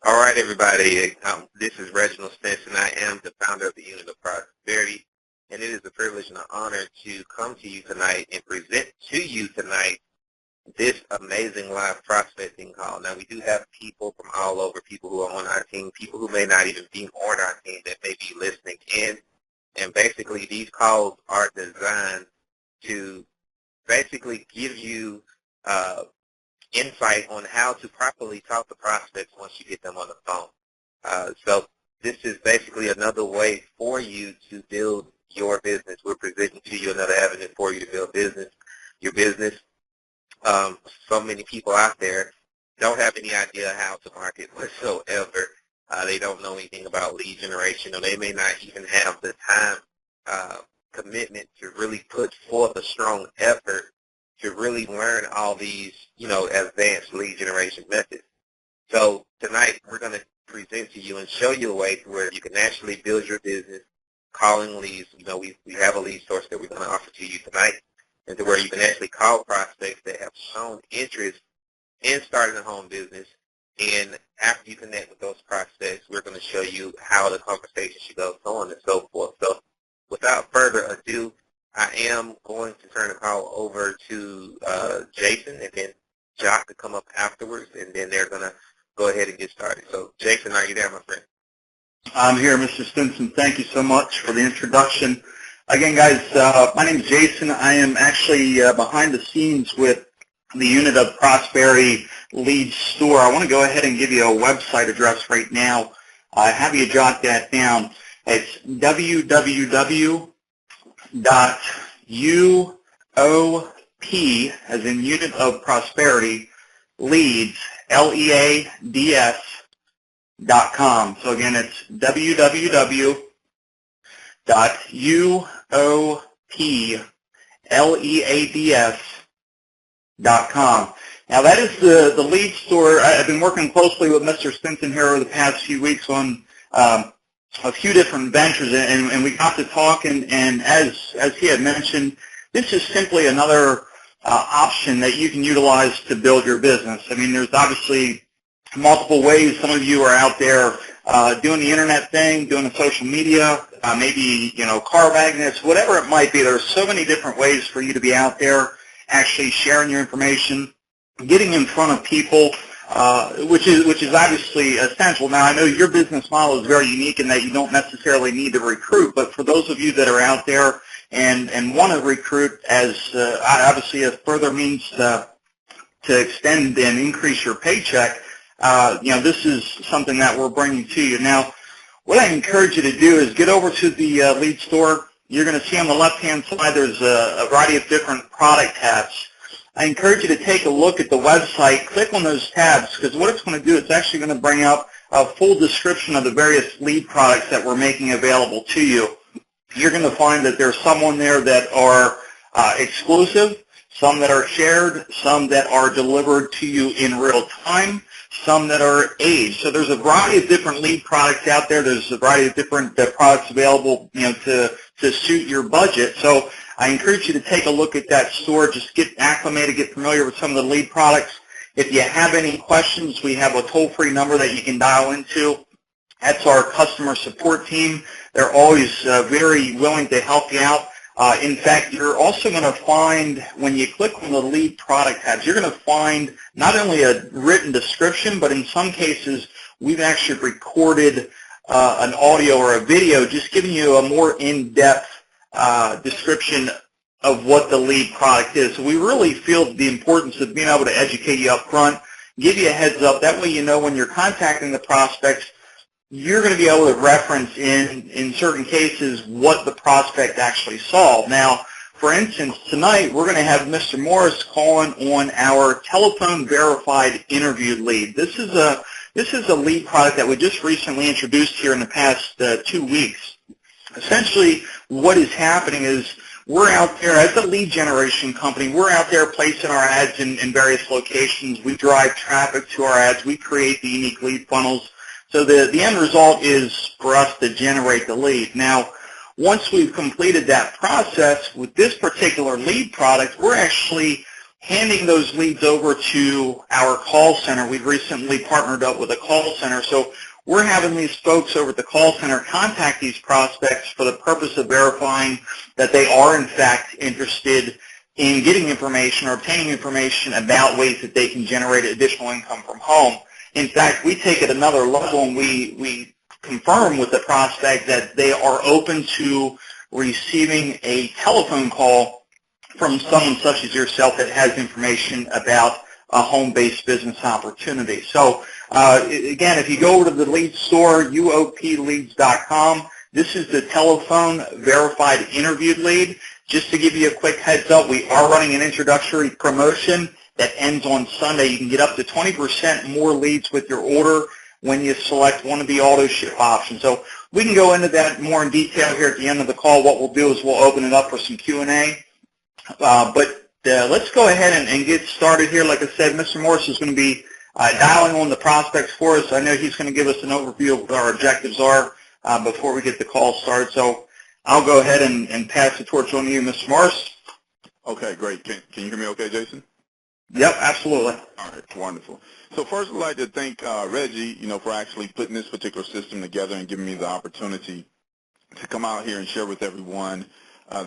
All right, everybody. This is Reginald Stinson. I am the founder of the Unit of Prosperity, and it is a privilege and an honor to come to you tonight and present to you tonight this amazing live prospecting call. Now, we do have people from all over, people who are on our team, people who may not even be on our team that may be listening in, and basically these calls are designed to basically give you insight on how to properly talk to prospects once you get them on the phone. So this is basically another way for you to build your business. We're presenting to you another avenue for you to build your business. So many people out there don't have any idea how to market whatsoever. They don't know anything about lead generation, or they may not even have the time commitment to really put forth a strong effort to really learn all these, advanced lead generation methods. So tonight we're going to present to you and show you a way to where you can actually build your business calling leads. We have a lead source that we're going to offer to you tonight, and to where you can actually call prospects that have shown interest in starting a home business. And after you connect with those prospects, we're going to show you how the conversation should go, so on and so forth. So without further ado, I am going to turn the call over to Jason, and then Jock to come up afterwards, and then they're going to go ahead and get started. So, Jason, are you there, my friend? I'm here, Mr. Stinson. Thank you so much for the introduction. Again, guys, my name is Jason. I am actually behind the scenes with the Unit of Prosperity lead store. I want to go ahead and give you a website address right now. Have you jot that down. It's www.uop, as in Unit of Prosperity, leads, LEADS.com. So again, it's www.uopleads.com. Now that is the lead store. I've been working closely with Mr. Stinson here over the past few weeks on a few different ventures, and we got to talk, and as he had mentioned, this is simply another option that you can utilize to build your business. I mean, there's obviously multiple ways. Some of you are out there doing the internet thing, doing the social media, maybe, car magnets, whatever it might be. There's so many different ways for you to be out there actually sharing your information, getting in front of people, which is obviously essential. Now, I know your business model is very unique in that you don't necessarily need to recruit, but for those of you that are out there and want to recruit as obviously a further means to extend and increase your paycheck, this is something that we're bringing to you. Now, what I encourage you to do is get over to the lead store. You're going to see on the left-hand side there's a variety of different product tabs. I encourage you to take a look at the website, click on those tabs, because what it's going to do, it's actually going to bring up a full description of the various lead products that we're making available to you. You're going to find that there's some on there that are exclusive, some that are shared, some that are delivered to you in real time, some that are aged. So there's a variety of different lead products out there. There's a variety of different products available, to suit your budget. So I encourage you to take a look at that store. Just get acclimated, get familiar with some of the lead products. If you have any questions, we have a toll-free number that you can dial into. That's our customer support team. They're always very willing to help you out. In fact, you're also going to find, when you click on the lead product tabs, you're going to find not only a written description, but in some cases, we've actually recorded an audio or a video just giving you a more in-depth description of what the lead product is. So we really feel the importance of being able to educate you up front, give you a heads up. That way you know when you're contacting the prospects, you're going to be able to reference in certain cases what the prospect actually saw. Now, for instance, tonight we're going to have Mr. Morris calling on our telephone verified interview lead. This is a lead product that we just recently introduced here in the past 2 weeks. Essentially, what is happening is we're out there as a lead generation company. We're out there placing our ads in various locations. We drive traffic to our ads. We create the unique lead funnels. So the end result is for us to generate the lead. Now, once we've completed that process with this particular lead product, we're actually handing those leads over to our call center. We've recently partnered up with a call center, so we're having these folks over at the call center contact these prospects for the purpose of verifying that they are in fact interested in getting information or obtaining information about ways that they can generate additional income from home. In fact, we take it another level and we confirm with the prospect that they are open to receiving a telephone call from someone such as yourself that has information about a home-based business opportunity. So again, if you go over to the lead store, UOPleads.com, this is the telephone verified interviewed lead. Just to give you a quick heads up, we are running an introductory promotion that ends on Sunday. You can get up to 20% more leads with your order when you select one of the auto ship options. So we can go into that more in detail here at the end of the call. What we'll do is we'll open it up for some Q&A. But let's go ahead and get started here. Like I said, Mr. Morris is going to be dialing on the prospects for us. I know he's going to give us an overview of what our objectives are before we get the call started. So I'll go ahead and pass the torch on to you, Mr. Morris. Okay, great. Can you hear me okay, Jason? Yep, absolutely. All right, wonderful. So first I'd like to thank Reggie, for actually putting this particular system together and giving me the opportunity to come out here and share with everyone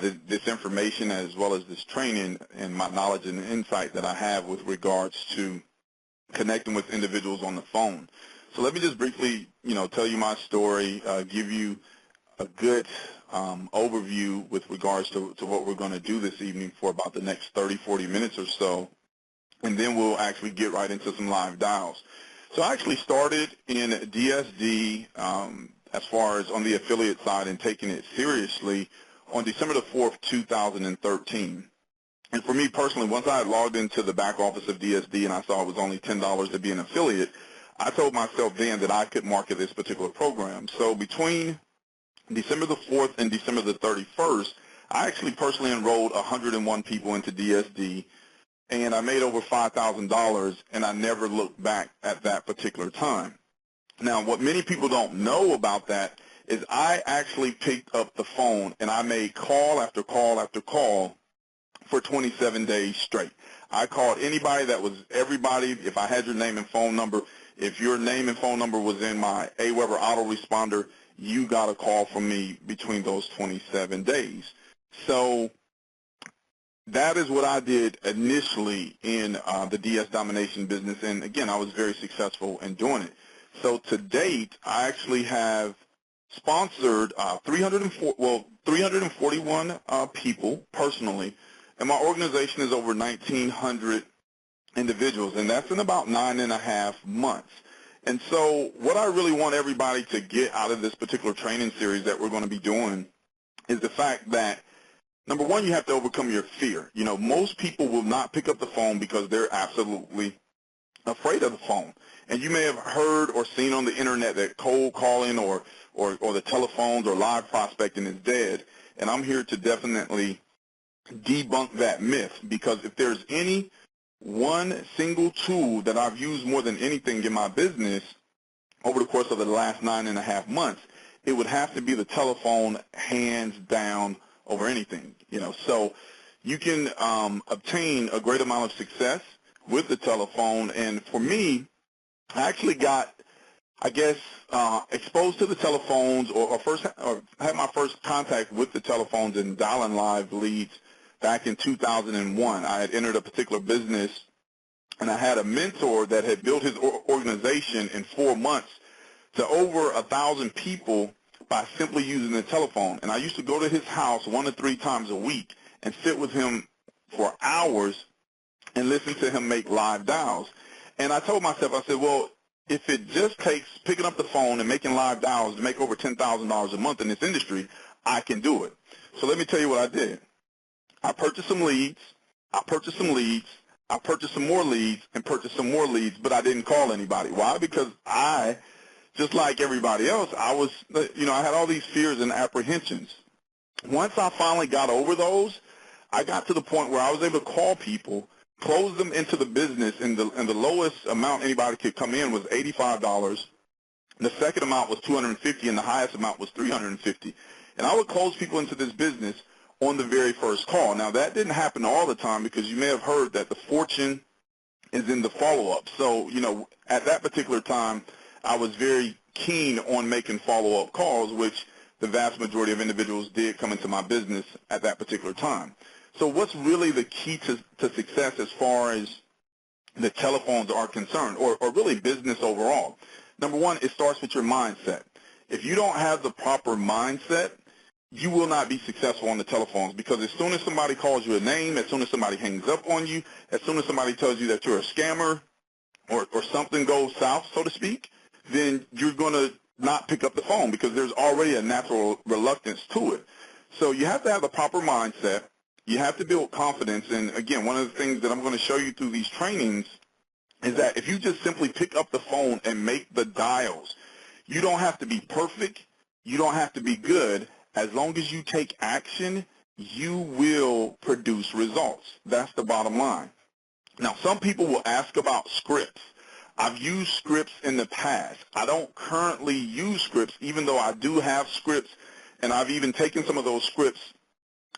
this information as well as this training and my knowledge and insight that I have with regards to connecting with individuals on the phone. So let me just briefly, tell you my story, give you a good overview with regards to what we're going to do this evening for about the next 30, 40 minutes or so, and then we'll actually get right into some live dials. So I actually started in DSD as far as on the affiliate side and taking it seriously on December the 4th, 2013. And for me personally, once I had logged into the back office of DSD and I saw it was only $10 to be an affiliate, I told myself then that I could market this particular program. So between December the 4th and December the 31st, I actually personally enrolled 101 people into DSD, and I made over $5,000, and I never looked back at that particular time. Now, what many people don't know about that is I actually picked up the phone, and I made call after call after call for 27 days straight. I called anybody that was everybody. If I had your name and phone number, if your name and phone number was in my AWeber autoresponder, you got a call from me between those 27 days. So that is what I did initially in the DS domination business, and again, I was very successful in doing it. So to date, I actually have sponsored 341 people personally, and my organization is over 1,900 individuals, and that's in about 9.5 months. And so what I really want everybody to get out of this particular training series that we're going to be doing is the fact that, number one, you have to overcome your fear. Most people will not pick up the phone because they're absolutely afraid of the phone. And you may have heard or seen on the internet that cold calling or the telephones or live prospecting is dead. And I'm here to definitely debunk that myth, because if there's any one single tool that I've used more than anything in my business over the course of the last 9.5 months, it would have to be the telephone, hands down, over anything. So you can obtain a great amount of success with the telephone. And for me, I actually got, exposed to the telephones or had my first contact with the telephones and dialing live leads back in 2001. I had entered a particular business, and I had a mentor that had built his organization in 4 months to over 1,000 people by simply using the telephone. And I used to go to his house 1 to 3 times a week and sit with him for hours and listen to him make live dials. And I told myself, I said, well, if it just takes picking up the phone and making live dials to make over $10,000 a month in this industry, I can do it. So let me tell you what I did. I purchased some leads, I purchased some leads, I purchased some more leads, and purchased some more leads, but I didn't call anybody. Why? Because I, just like everybody else, I had all these fears and apprehensions. Once I finally got over those, I got to the point where I was able to call people, close them into the business, and the lowest amount anybody could come in was $85. The second amount was $250, and the highest amount was $350. And I would close people into this business on the very first call. Now, that didn't happen all the time because you may have heard that the fortune is in the follow-up. So, at that particular time, I was very keen on making follow-up calls, which the vast majority of individuals did come into my business at that particular time. So what's really the key to success as far as the telephones are concerned, or really business overall? Number one, it starts with your mindset. If you don't have the proper mindset, you will not be successful on the telephones, because as soon as somebody calls you a name, as soon as somebody hangs up on you, as soon as somebody tells you that you're a scammer or something goes south, so to speak, then you're going to not pick up the phone because there's already a natural reluctance to it. So you have to have the proper mindset. You have to build confidence. And, again, one of the things that I'm going to show you through these trainings is that if you just simply pick up the phone and make the dials, you don't have to be perfect. You don't have to be good. As long as you take action, you will produce results. That's the bottom line. Now, some people will ask about scripts. I've used scripts in the past. I don't currently use scripts, even though I do have scripts, and I've even taken some of those scripts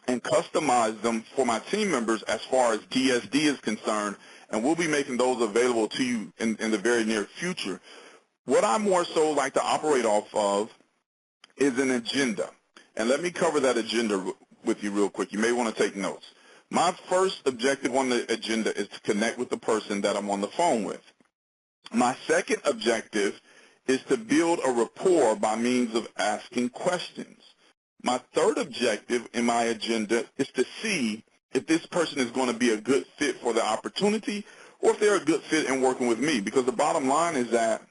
and customized them for my team members as far as DSD is concerned, and we'll be making those available to you in the very near future. What I more so like to operate off of is an agenda. And let me cover that agenda with you real quick. You may want to take notes. My first objective on the agenda is to connect with the person that I'm on the phone with. My second objective is to build a rapport by means of asking questions. My third objective in my agenda is to see if this person is going to be a good fit for the opportunity or if they're a good fit in working with me. Because the bottom line is that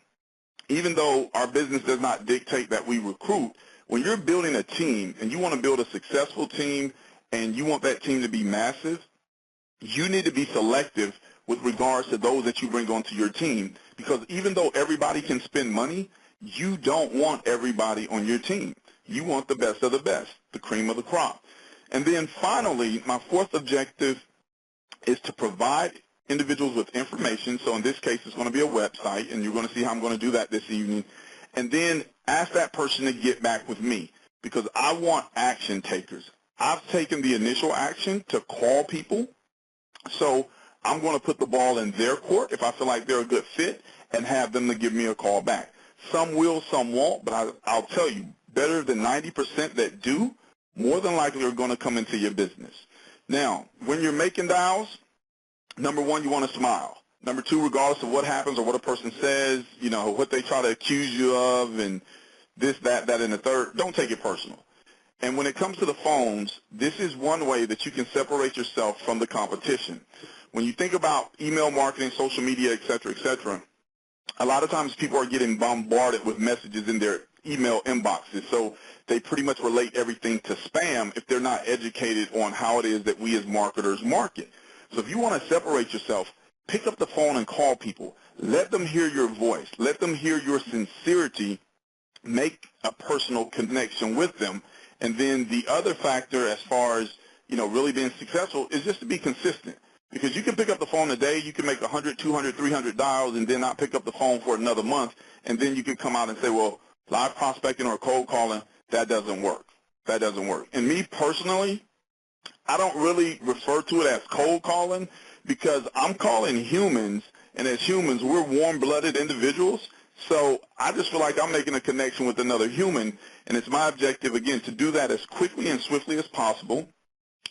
even though our business does not dictate that we recruit, when you're building a team and you want to build a successful team and you want that team to be massive, you need to be selective with regards to those that you bring onto your team, because even though everybody can spend money, you don't want everybody on your team. You want the best of the best, the cream of the crop. And then finally, my fourth objective is to provide individuals with information. So in this case, it's going to be a website, and you're going to see how I'm going to do that this evening. And then ask that person to get back with me, because I want action takers. I've taken the initial action to call people, so I'm going to put the ball in their court if I feel like they're a good fit and have them to give me a call back. Some will, some won't, but I'll tell you, better than 90% that do, more than likely are going to come into your business. Now, when you're making dials, number one, you want to smile. Number two, regardless of what happens or what a person says, what they try to accuse you of and this, that, and the third, don't take it personal. And when it comes to the phones, this is one way that you can separate yourself from the competition. When you think about email marketing, social media, et cetera, a lot of times people are getting bombarded with messages in their email inboxes. So they pretty much relate everything to spam if they're not educated on how it is that we as marketers market. So if you want to separate yourself, pick up the phone and call people. Let them hear your voice. Let them hear your sincerity. Make a personal connection with them. And then the other factor as far as, really being successful is just to be consistent. Because you can pick up the phone today, you can make 100, 200, 300 dials and then not pick up the phone for another month, and then you can come out and say, well, live prospecting or cold calling, that doesn't work. That doesn't work. And me personally, I don't really refer to it as cold calling because I'm calling humans, and as humans, we're warm-blooded individuals. So I just feel like I'm making a connection with another human, and it's my objective, again, to do that as quickly and swiftly as possible,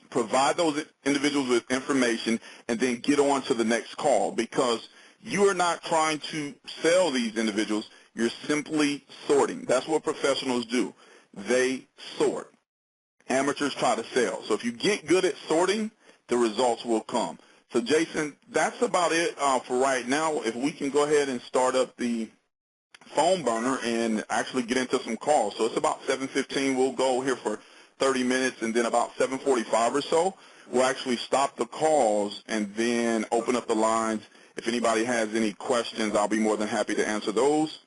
provide those individuals with information, and then get on to the next call, because you are not trying to sell these individuals. You're simply sorting. That's what professionals do. They sort. Amateurs try to sell. So if you get good at sorting, the results will come. So, Jason, that's about it for right now. If we can go ahead and start up the phone burner and actually get into some calls. So it's about 7:15. We'll go here for 30 minutes, and then about 7:45 or so, we'll actually stop the calls and then open up the lines. If anybody has any questions, I'll be more than happy to answer those,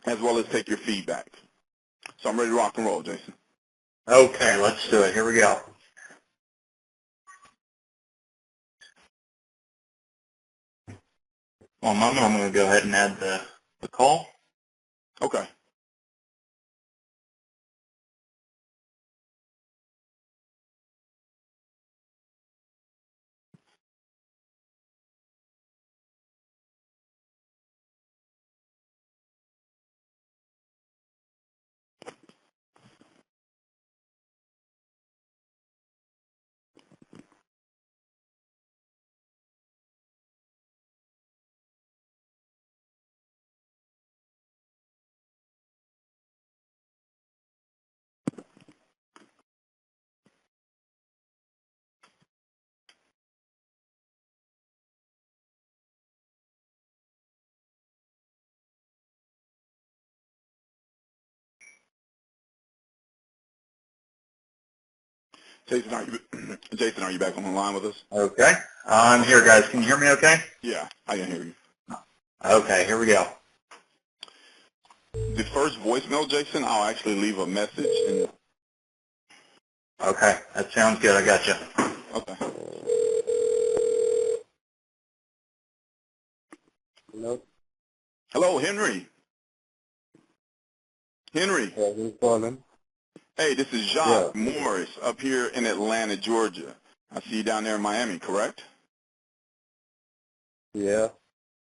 as well as take your feedback. So I'm ready to rock and roll, Jason. Okay, let's do it. Here we go. Well, I'm going to go ahead and add the call. Okay. Jason, are you back on the line with us? Okay. I'm here, guys. Can you hear me okay? Yeah, I can hear you. Okay, here we go. The first voicemail, Jason, I'll actually leave a message. And Okay, that sounds good. I got you. okay. Hello? Hello, Henry. Henry. Yeah, who's calling? Hey, this is Yeah. Jacques Morris up here in Atlanta, Georgia. I see you down there in Miami, correct? Yeah.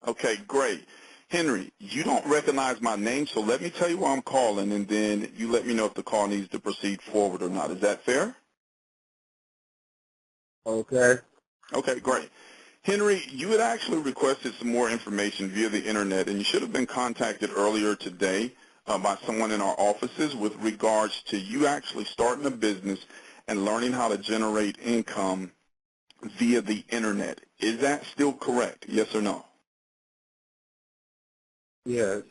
Okay, great. Henry, you don't recognize my name, so let me tell you why I'm calling, and then you let me know if the call needs to proceed forward or not. Is that fair? Okay. Okay, great. Henry, you had actually requested some more information via the Internet, and you should have been contacted earlier today by someone in our offices with regards to you actually starting a business and learning how to generate income via the Internet. Is that still correct, yes or no? Yes.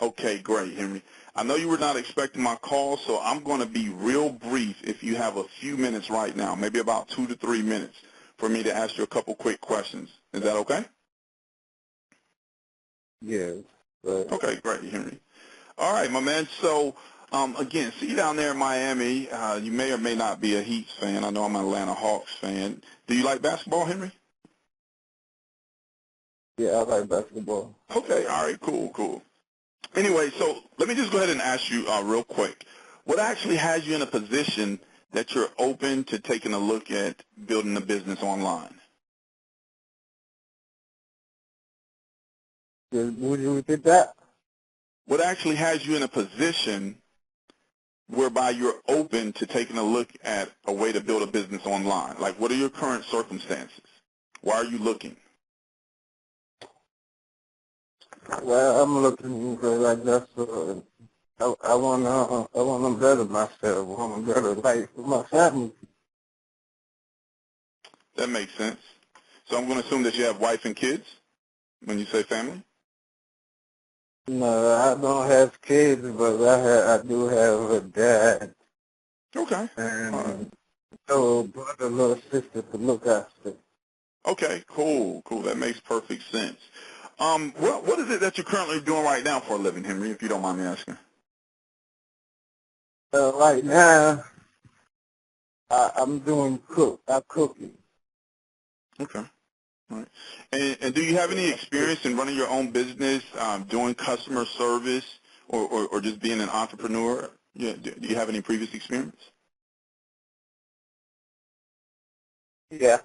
Okay, great, Henry. I know you were not expecting my call, so I'm going to be real brief if you have a few minutes right now, maybe about 2 to 3 minutes, for me to ask you a couple quick questions. Is that okay? Yes. But Okay, great, Henry. All right, my man. So, again, see you down there in Miami. You may or may not be a Heats fan. I know I'm an Atlanta Hawks fan. Do you like basketball, Henry? yeah, I like basketball. Okay, all right, cool. Anyway, so let me just go ahead and ask you real quick. What actually has you in a position that you're open to taking a look at building a business online? Would you repeat that? What actually has you in a position whereby you're open to taking a look at a way to build a business online? Like, what are your current circumstances? Why are you looking? Well, I'm looking for like that's. I wanna better myself. I want a better life for my family. That makes sense. So I'm going to assume that you have wife and kids when you say family? No, I don't have kids, but I do have a dad Okay. All right. and a brother, little sister to look after. Okay, cool. That makes perfect sense. What is it that you're currently doing right now for a living, Henry, if you don't mind me asking? Right now, I'm doing cooking. Okay. All right. And do you have any experience in running your own business, doing customer service, or just being an entrepreneur? Yeah. Do you have any previous experience? Yeah.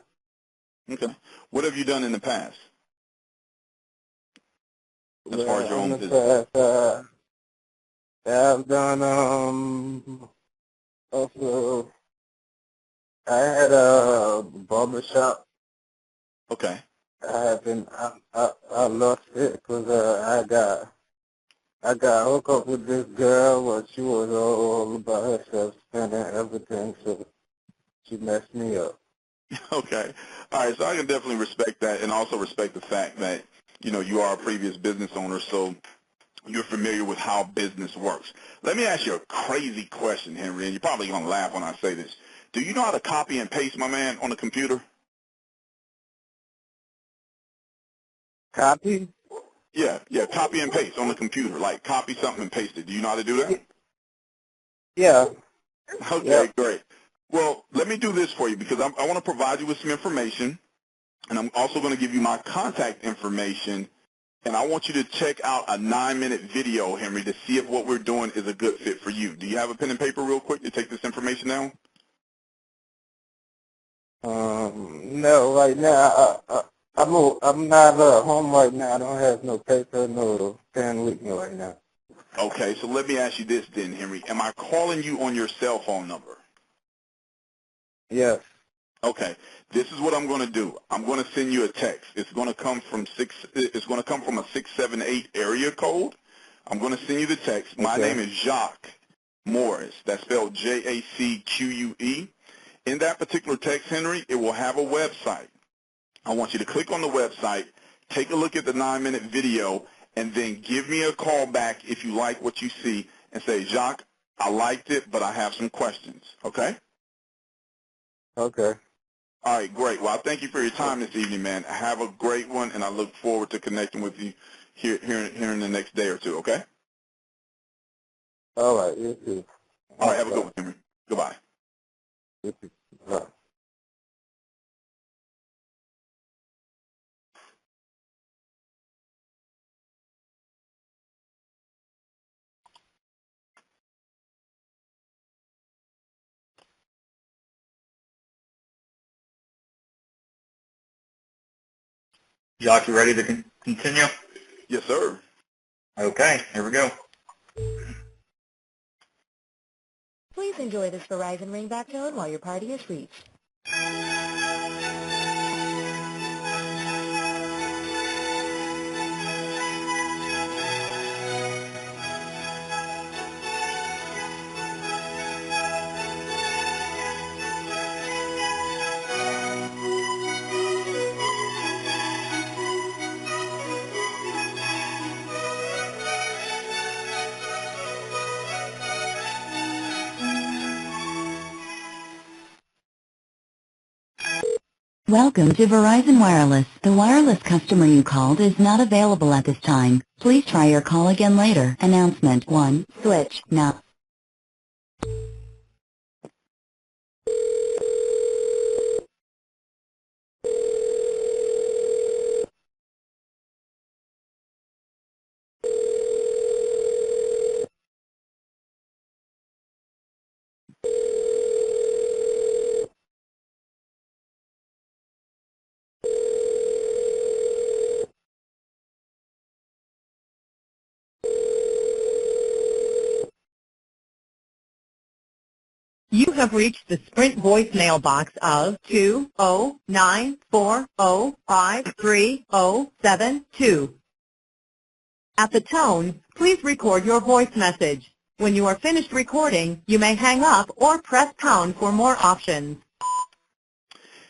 Okay. What have you done in the past as far as your Well, in own the business? past, I've done, also, I had a barber shop. Okay. I lost it because I got hooked up with this girl, but she was all about herself, spending everything, so she messed me up. Okay. All right. So I can definitely respect that, and also respect the fact that, you are a previous business owner, so you're familiar with how business works. Let me ask you a crazy question, Henry, and you're probably going to laugh when I say this. Do you know how to copy and paste, my man, on the computer? Copy? Yeah, copy and paste on the computer. Like copy something and paste it. Do you know how to do that? Yeah. Okay, Yep. great. Well, let me do this for you because I want to provide you with some information, and I'm also going to give you my contact information, and I want you to check out a 9-minute video, Henry, to see if what we're doing is a good fit for you. Do you have a pen and paper real quick to take this information down? No, right now, I'm not home right now. I don't have no paper, no pen with me right now. Okay, so let me ask you this then, Henry. Am I calling you on your cell phone number? Yes. Okay, this is what I'm going to do. I'm going to send you a text. It's going to come from a 678 area code. I'm going to send you the text. My Okay. name is Jacques Morris. That's spelled Jacque. In that particular text, Henry, it will have a website. I want you to click on the website, take a look at the 9-minute video, and then give me a call back if you like what you see and say, Jacques, I liked it, but I have some questions. Okay? Okay. All right, great. Well, I thank you for your time this evening, man. Have a great one, and I look forward to connecting with you here in the next day or two, okay? All right. You too. All right, have a good one, Henry. Goodbye. You too. Bye. Jock, you ready to continue? Yes, sir. Okay, here we go. Please enjoy this Verizon ringback tone while your party is reached. Welcome to Verizon Wireless. The wireless customer you called is not available at this time. Please try your call again later. Announcement 1. Switch now. You have reached the Sprint voicemail box of 20940530072. At the tone, please record your voice message. When you are finished recording, you may hang up or press pound for more options.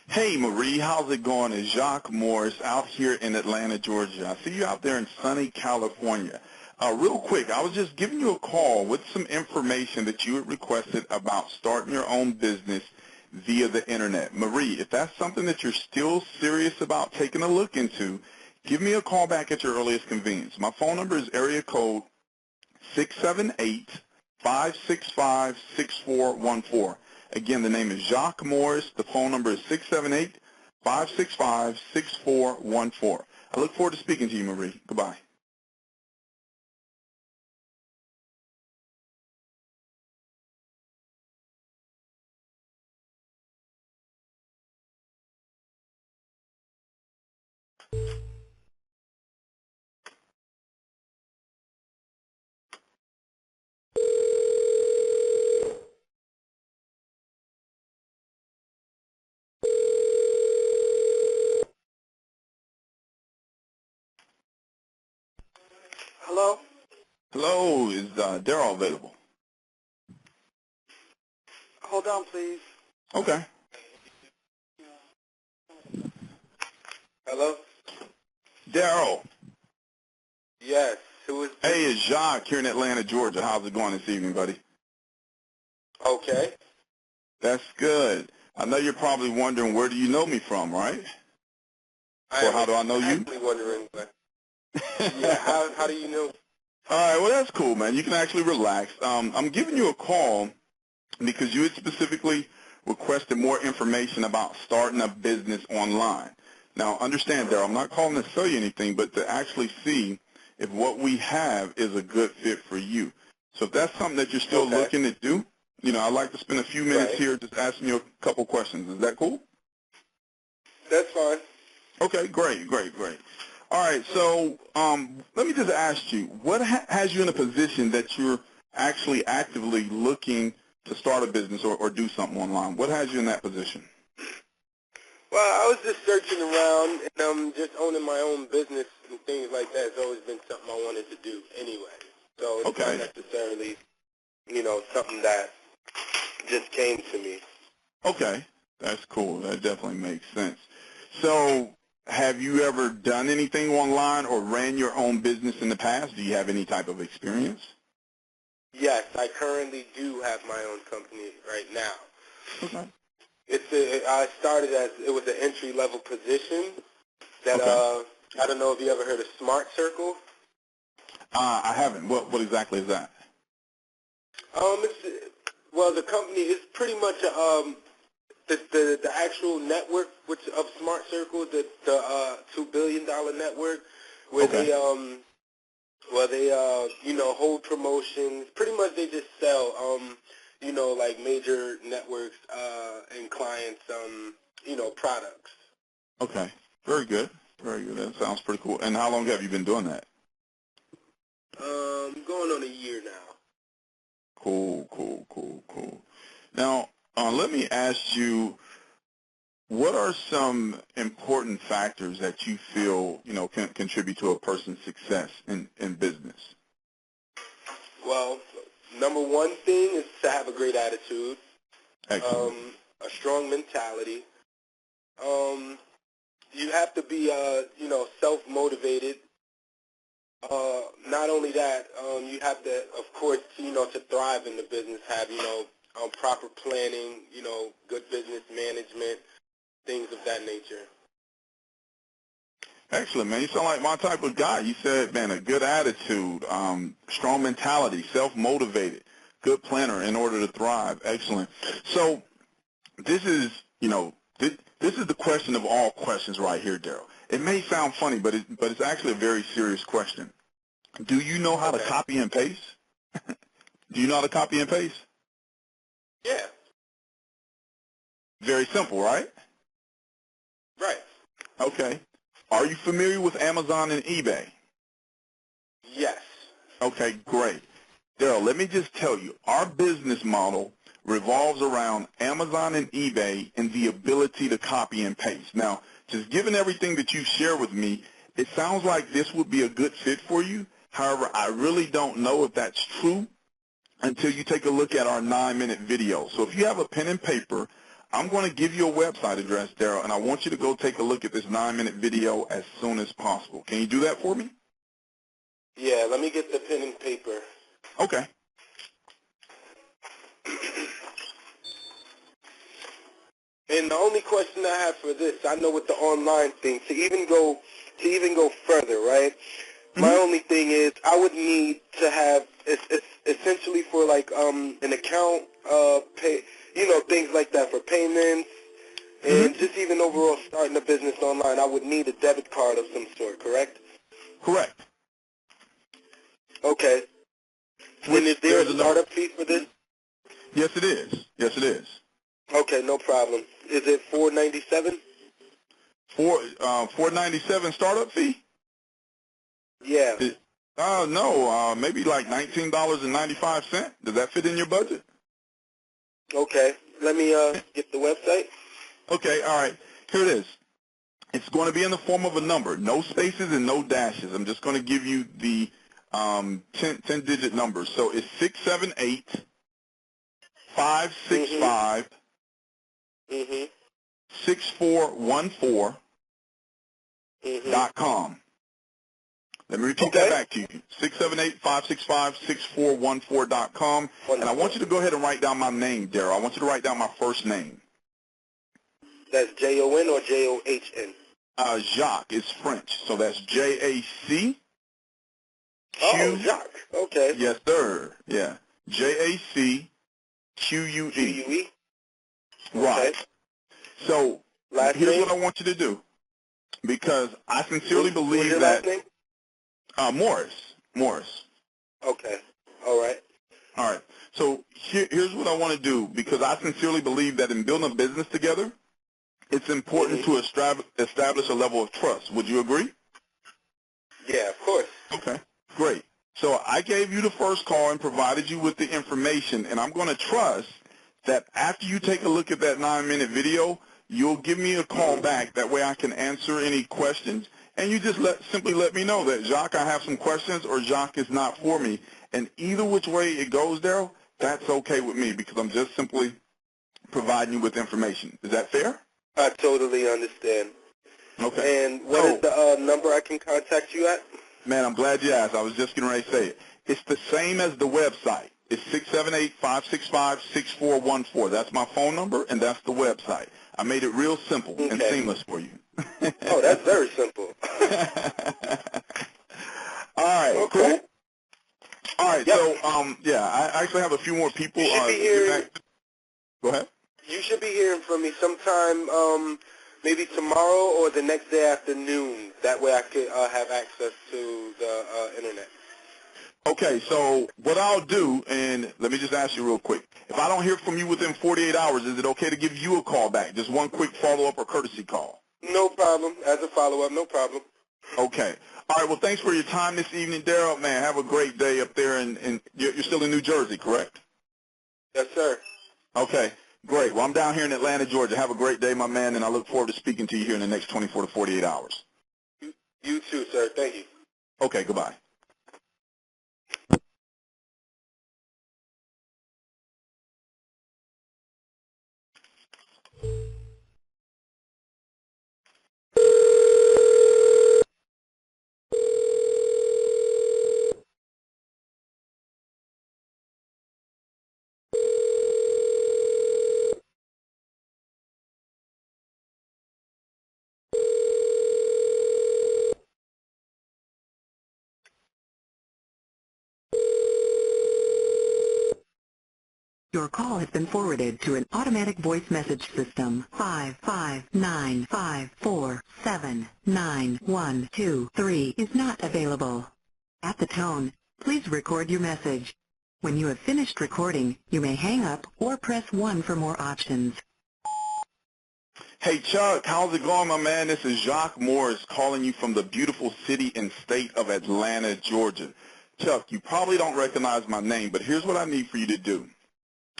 Hey, Marie, how's it going? It's Jacques Morris out here in Atlanta, Georgia. I see you out there in sunny California. Real quick, I was just giving you a call with some information that you had requested about starting your own business via the Internet. Marie, if that's something that you're still serious about taking a look into, give me a call back at your earliest convenience. My phone number is area code 678-565-6414. Again, the name is Jacques Morris. The phone number is 678-565-6414. I look forward to speaking to you, Marie. Goodbye. Hello? Hello, is Daryl available? Hold on, please. Okay. Hello? Daryl. Yes. Who is this? Hey, it's Jacques here in Atlanta, Georgia. How's it going this evening, buddy? Okay. That's good. I know you're probably wondering, where do you know me from, right? Or how do I know you? I'm actually wondering, but yeah, how do you know? All right, well, that's cool, man. You can actually relax. I'm giving you a call because you had specifically requested more information about starting a business online. Now, understand, Daryl, I'm not calling to sell you anything, but to actually see if what we have is a good fit for you. So if that's something that you're still looking to do, you know, I'd like to spend a few minutes here just asking you a couple questions. Is that cool? That's fine. Okay, great. All right, so let me just ask you, what has you in a position that you're actually actively looking to start a business or do something online? What has you in that position? Well, I was just searching around, and just owning my own business and things like that has always been something I wanted to do anyway. So it's not necessarily, something that just came to me. Okay, that's cool. That definitely makes sense. So have you ever done anything online or ran your own business in the past? Do you have any type of experience? Yes, I currently do have my own company right now. Okay. I started as it was an entry-level position that I don't know if you ever heard of Smart Circle. I haven't. What exactly is that? The company is pretty much the actual network of Smart Circle, the $2 billion network, where they hold promotions. Pretty much they just sell like major networks and clients products. Okay. Very good. Very good. That sounds pretty cool. And how long have you been doing that? Going on a year now. Cool. Now, let me ask you, what are some important factors that you feel, can contribute to a person's success in business? Well, number one thing is to have a great attitude. Excellent. A strong mentality. You have to be, self-motivated. Not only that, you have to, of course, to thrive in the business, have, proper planning, good business management, things of that nature. Excellent, man. You sound like my type of guy. You said, man, a good attitude, strong mentality, self-motivated, good planner in order to thrive. Excellent. So this is, this is the question of all questions right here, Daryl. It may sound funny, but it's actually a very serious question. Do you know how to copy and paste? Do you know how to copy and paste? Yeah. Very simple, right? Right. Okay. Are you familiar with Amazon and eBay? Yes. Okay, great. Daryl, let me just tell you, our business model revolves around Amazon and eBay and the ability to copy and paste. Now, just given everything that you share with me, it sounds like this would be a good fit for you. However, I really don't know if that's true until you take a look at our 9-minute video. So if you have a pen and paper, I'm going to give you a website address, Daryl, and I want you to go take a look at this 9-minute video as soon as possible. Can you do that for me? Yeah, let me get the pen and paper. Okay. And the only question I have for this, I know with the online thing, to even go further, right? Mm-hmm. My only thing is I would need to have essentially for like an account, pay, things like that for payments, and just even overall starting a business online. I would need a debit card of some sort, correct? Correct. Okay. And is there a startup fee for this? Yes, it is. Yes, it is. Okay, no problem. Is it $4.97? $4.97 startup fee? Yeah. No, maybe like $19.95. Does that fit in your budget? Okay. Let me get the website. Okay, all right. Here it is. It's going to be in the form of a number, no spaces and no dashes. I'm just going to give you the 10-digit numbers. So it's 678-565 6414.com. Let me repeat that back to you. 678-565-6414.com. And I want you to go ahead and write down my name, Daryl. I want you to write down my first name. That's Jon or John? Jacques is French, so that's J-A-C. Oh, Jacques. Okay. Yes, sir. Yeah. J-A-C-Q-U-E. Q-U-E? Right. Okay. So here's what I want you to do, because I sincerely believe that. Morris. Okay. All right. All right. So here's what I want to do, because I sincerely believe that in building a business together, it's important to establish a level of trust. Would you agree? Yeah, of course. Okay. Great. So I gave you the first call and provided you with the information, and I'm going to trust that after you take a look at that 9-minute video, you'll give me a call back. That way I can answer any questions. And you just simply let me know that, Jacques, I have some questions, or Jacques is not for me. And either which way it goes, Daryl, that's okay with me, because I'm just simply providing you with information. Is that fair? I totally understand. Okay. And what is the number I can contact you at? Man, I'm glad you asked. I was just getting ready to say it. It's the same as the website. It's 678-565-6414. That's my phone number, and that's the website. I made it real simple and seamless for you. Oh, that's very simple. All right, okay. Cool. All right, yep. So, I actually have a few more people. You should be hearing, go ahead. You should be hearing from me sometime maybe tomorrow or the next day afternoon. That way I could have access to the Internet. Okay, so what I'll do, and let me just ask you real quick. If I don't hear from you within 48 hours, is it okay to give you a call back? Just one quick follow-up or courtesy call? No problem. As a follow-up, no problem. Okay. All right, well, thanks for your time this evening, Daryl. Man, have a great day up there, and you're still in New Jersey, correct? Yes, sir. Okay, great. Well, I'm down here in Atlanta, Georgia. Have a great day, my man, and I look forward to speaking to you here in the next 24 to 48 hours. You too, sir. Thank you. Okay, goodbye. Your call has been forwarded to an automatic voice message system. 55954799123 is not available. At the tone, please record your message. When you have finished recording, you may hang up or press 1 for more options. Hey, Chuck, how's it going, my man? This is Jacques Morris calling you from the beautiful city and state of Atlanta, Georgia. Chuck, you probably don't recognize my name, but here's what I need for you to do.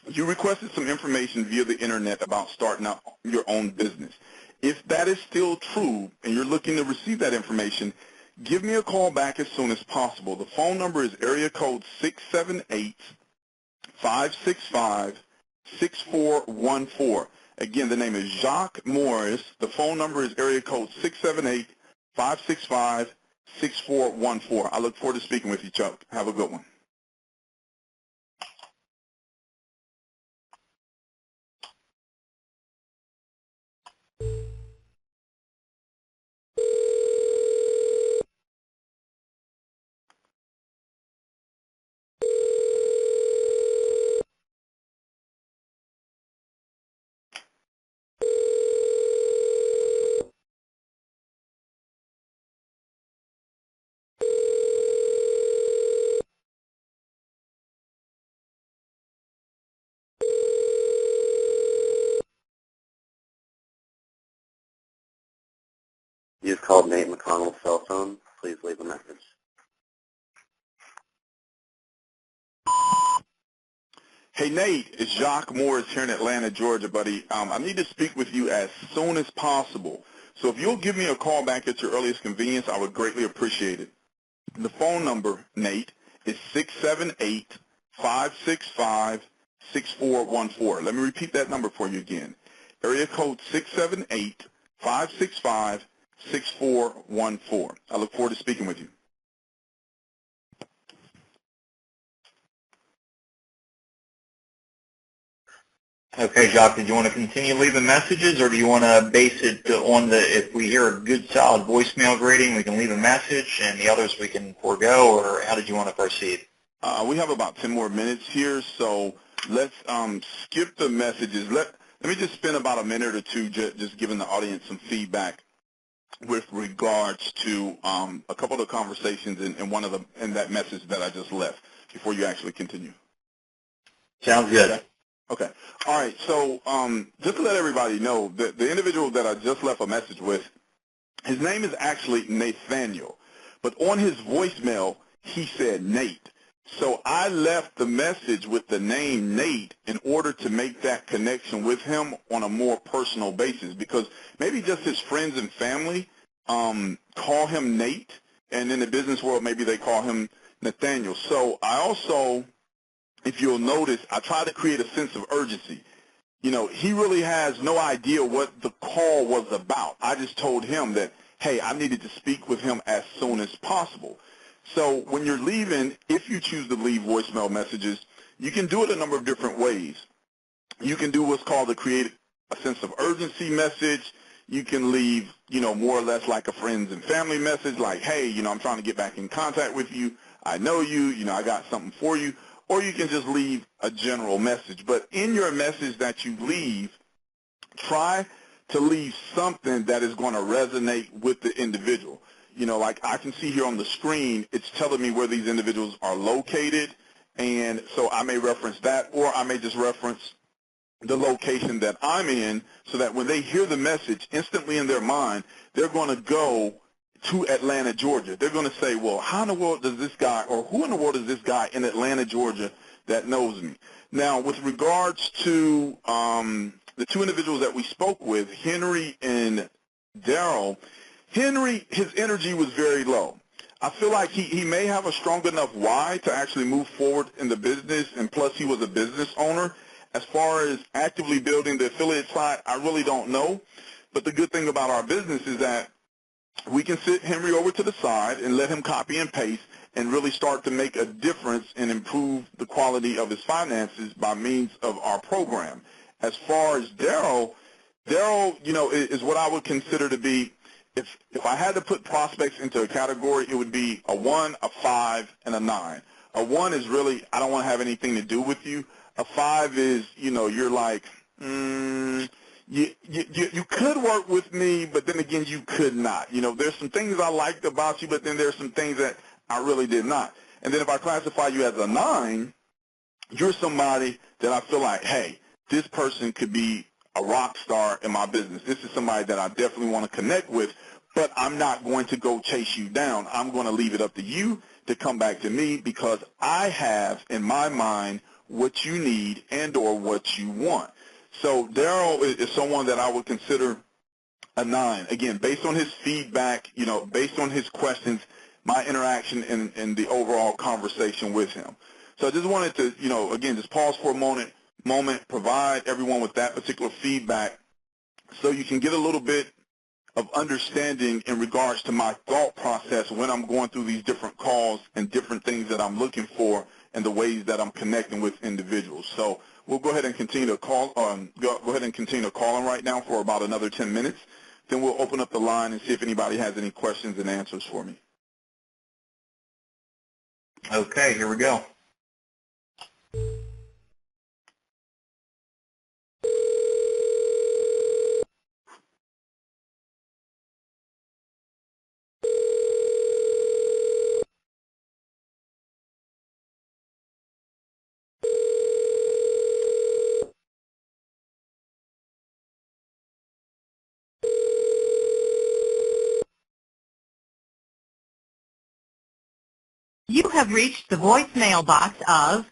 You requested some information via the Internet about starting out your own business. If that is still true and you're looking to receive that information, give me a call back as soon as possible. The phone number is area code 678-565-6414. Again, the name is Jacques Morris. The phone number is area code 678-565-6414. I look forward to speaking with you, Chuck. Have a good one. You've called Nate McConnell's cell phone. Please leave a message. Hey, Nate, it's Jacques Morris here in Atlanta, Georgia, buddy. I need to speak with you as soon as possible. So if you'll give me a call back at your earliest convenience, I would greatly appreciate it. The phone number, Nate, is 678-565-6414. Let me repeat that number for you again. Area code 678-565-6414. I look forward to speaking with you. Okay, Jacques, did you want to continue leaving messages, or do you want to base it on if we hear a good, solid voicemail greeting, we can leave a message, and the others we can forego, or how did you want to proceed? We have about 10 more minutes here, so let's skip the messages. Let me just spend about a minute or two just giving the audience some feedback with regards to a couple of conversations in that message that I just left before you actually continue. Sounds good. Okay. All right. So just to let everybody know, the individual that I just left a message with, his name is actually Nathaniel, but on his voicemail, he said Nate. So I left the message with the name Nate in order to make that connection with him on a more personal basis, because maybe just his friends and family call him Nate, and in the business world, maybe they call him Nathaniel. So I also, if you'll notice, I try to create a sense of urgency. You know, he really has no idea what the call was about. I just told him that, hey, I needed to speak with him as soon as possible. So when you're leaving, if you choose to leave voicemail messages, You can do it a number of different ways. You can do what's called create a sense of urgency message. You can leave, more or less like a friends and family message, like, hey, I'm trying to get back in contact with you. I know you, I got something for you. Or you can just leave a general message. But in your message that you leave, try to leave something that is going to resonate with the individual. Like I can see here on the screen, it's telling me where these individuals are located. And so I may reference that, or I may just reference the location that I'm in, so that when they hear the message, instantly in their mind, they're going to go to Atlanta, Georgia. They're going to say, well, how in the world does this guy, or who in the world is this guy in Atlanta, Georgia that knows me? Now, with regards to the two individuals that we spoke with, Henry and Daryl, Henry, his energy was very low. I feel like he may have a strong enough why to actually move forward in the business, and plus he was a business owner. As far as actively building the affiliate side, I really don't know. But the good thing about our business is that we can sit Henry over to the side and let him copy and paste and really start to make a difference and improve the quality of his finances by means of our program. As far as Daryl, is what I would consider to be, if I had to put prospects into a category, it would be a 1, a 5, and a 9. A 1 is really, I don't want to have anything to do with you. A 5 is, you're like, you could work with me, but then again, you could not. There's some things I liked about you, but then there's some things that I really did not. And then if I classify you as a 9, you're somebody that I feel like, hey, this person could be a rock star in my business. This is somebody that I definitely want to connect with, but I'm not going to go chase you down. I'm going to leave it up to you to come back to me, because I have in my mind what you need and or what you want. So Daryl is someone that I would consider a 9. Again, based on his feedback, based on his questions, my interaction and the overall conversation with him. So I just wanted to, again, just pause for a moment, provide everyone with that particular feedback so you can get a little bit of understanding in regards to my thought process when I'm going through these different calls and different things that I'm looking for and the ways that I'm connecting with individuals. So we'll go ahead and continue to call on right now for about another 10 minutes. Then we'll open up the line and see if anybody has any questions and answers for me. Okay, here we go. You have reached the voicemail box of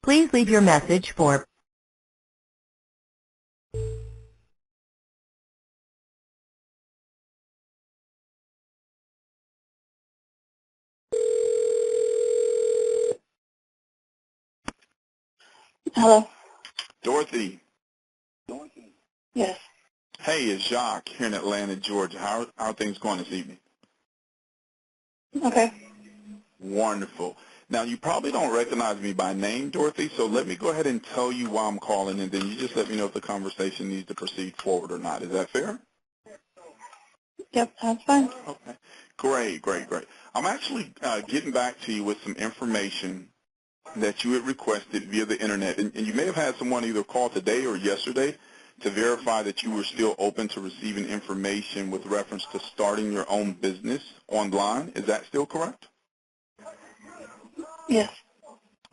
Please leave your message for Hello. Dorothy. Yes. Hey, it's Jacques here in Atlanta, Georgia. How are things going this evening? Okay. Wonderful. Now, you probably don't recognize me by name, Dorothy, so let me go ahead and tell you why I'm calling, and then you just let me know if the conversation needs to proceed forward or not. Is that fair? Yep, that's fine. Okay. Great. I'm actually getting back to you with some information that you had requested via the Internet, and you may have had someone either call today or yesterday to verify that you were still open to receiving information with reference to starting your own business online. Is that still correct? Yes.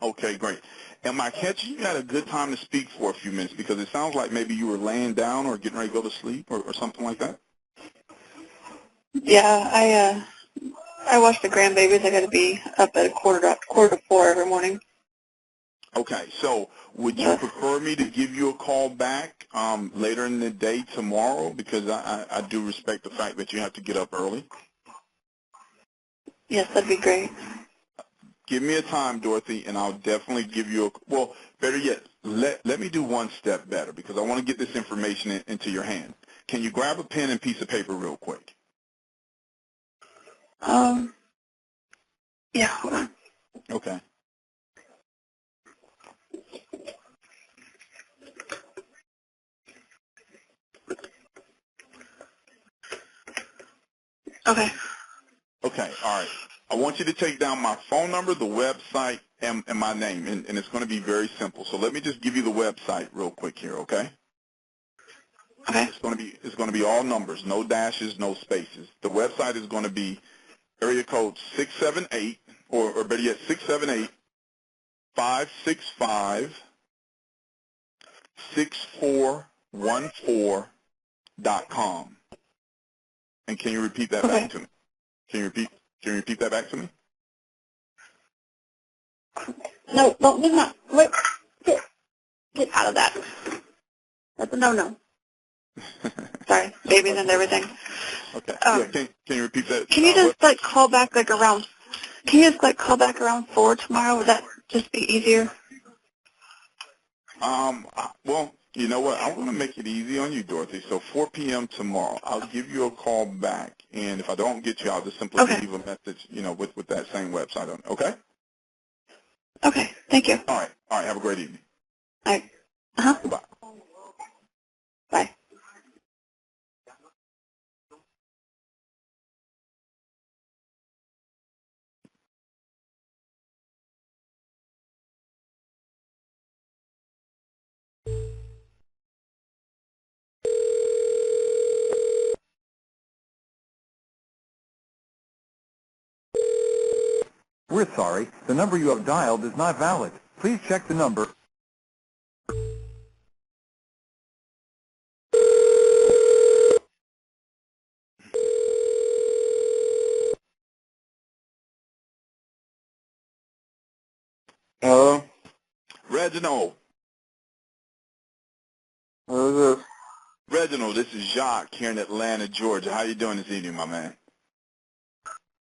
Okay, great. Am I catching you at a good time to speak for a few minutes? Because it sounds like maybe you were laying down or getting ready to go to sleep or something like that. Yeah, I watch the grandbabies. I got to be up at quarter to 4 every morning. Okay, so would you prefer me to give you a call back later in the day tomorrow? Because I do respect the fact that you have to get up early. Yes, that'd be great. Give me a time, Dorothy, and I'll definitely give you a, well, better yet, let me do one step better because I want to get this information into your hand. Can you grab a pen and piece of paper real quick? Yeah, hold on. Okay. Okay. Okay, all right. I want you to take down my phone number, the website, and my name, and it's going to be very simple. So let me just give you the website real quick here, okay? Okay. It's going to be all numbers, no dashes, no spaces. The website is going to be area code 678, or better yet, 678-565-6414.com. And can you repeat that back to me? Can you repeat that back to me? No, don't do not. Wait. Get out of that. That's a no-no. Sorry, babies and everything. Okay. Yeah. Can you repeat that? Can you just call back around? Can you just call back around 4 tomorrow? Would that just be easier? Well, you know what? I want to make it easy on you, Dorothy. So 4 p.m. tomorrow, I'll give you a call back, and if I don't get you, I'll just simply leave a message, with that same website on it. Okay? Okay. Thank you. All right. All right. Have a great evening. All right. Uh-huh. Goodbye. Bye. We're sorry. The number you have dialed is not valid. Please check the number. Hello? Reginald. Who is this? Reginald, this is Jacques here in Atlanta, Georgia. How you doing this evening, my man?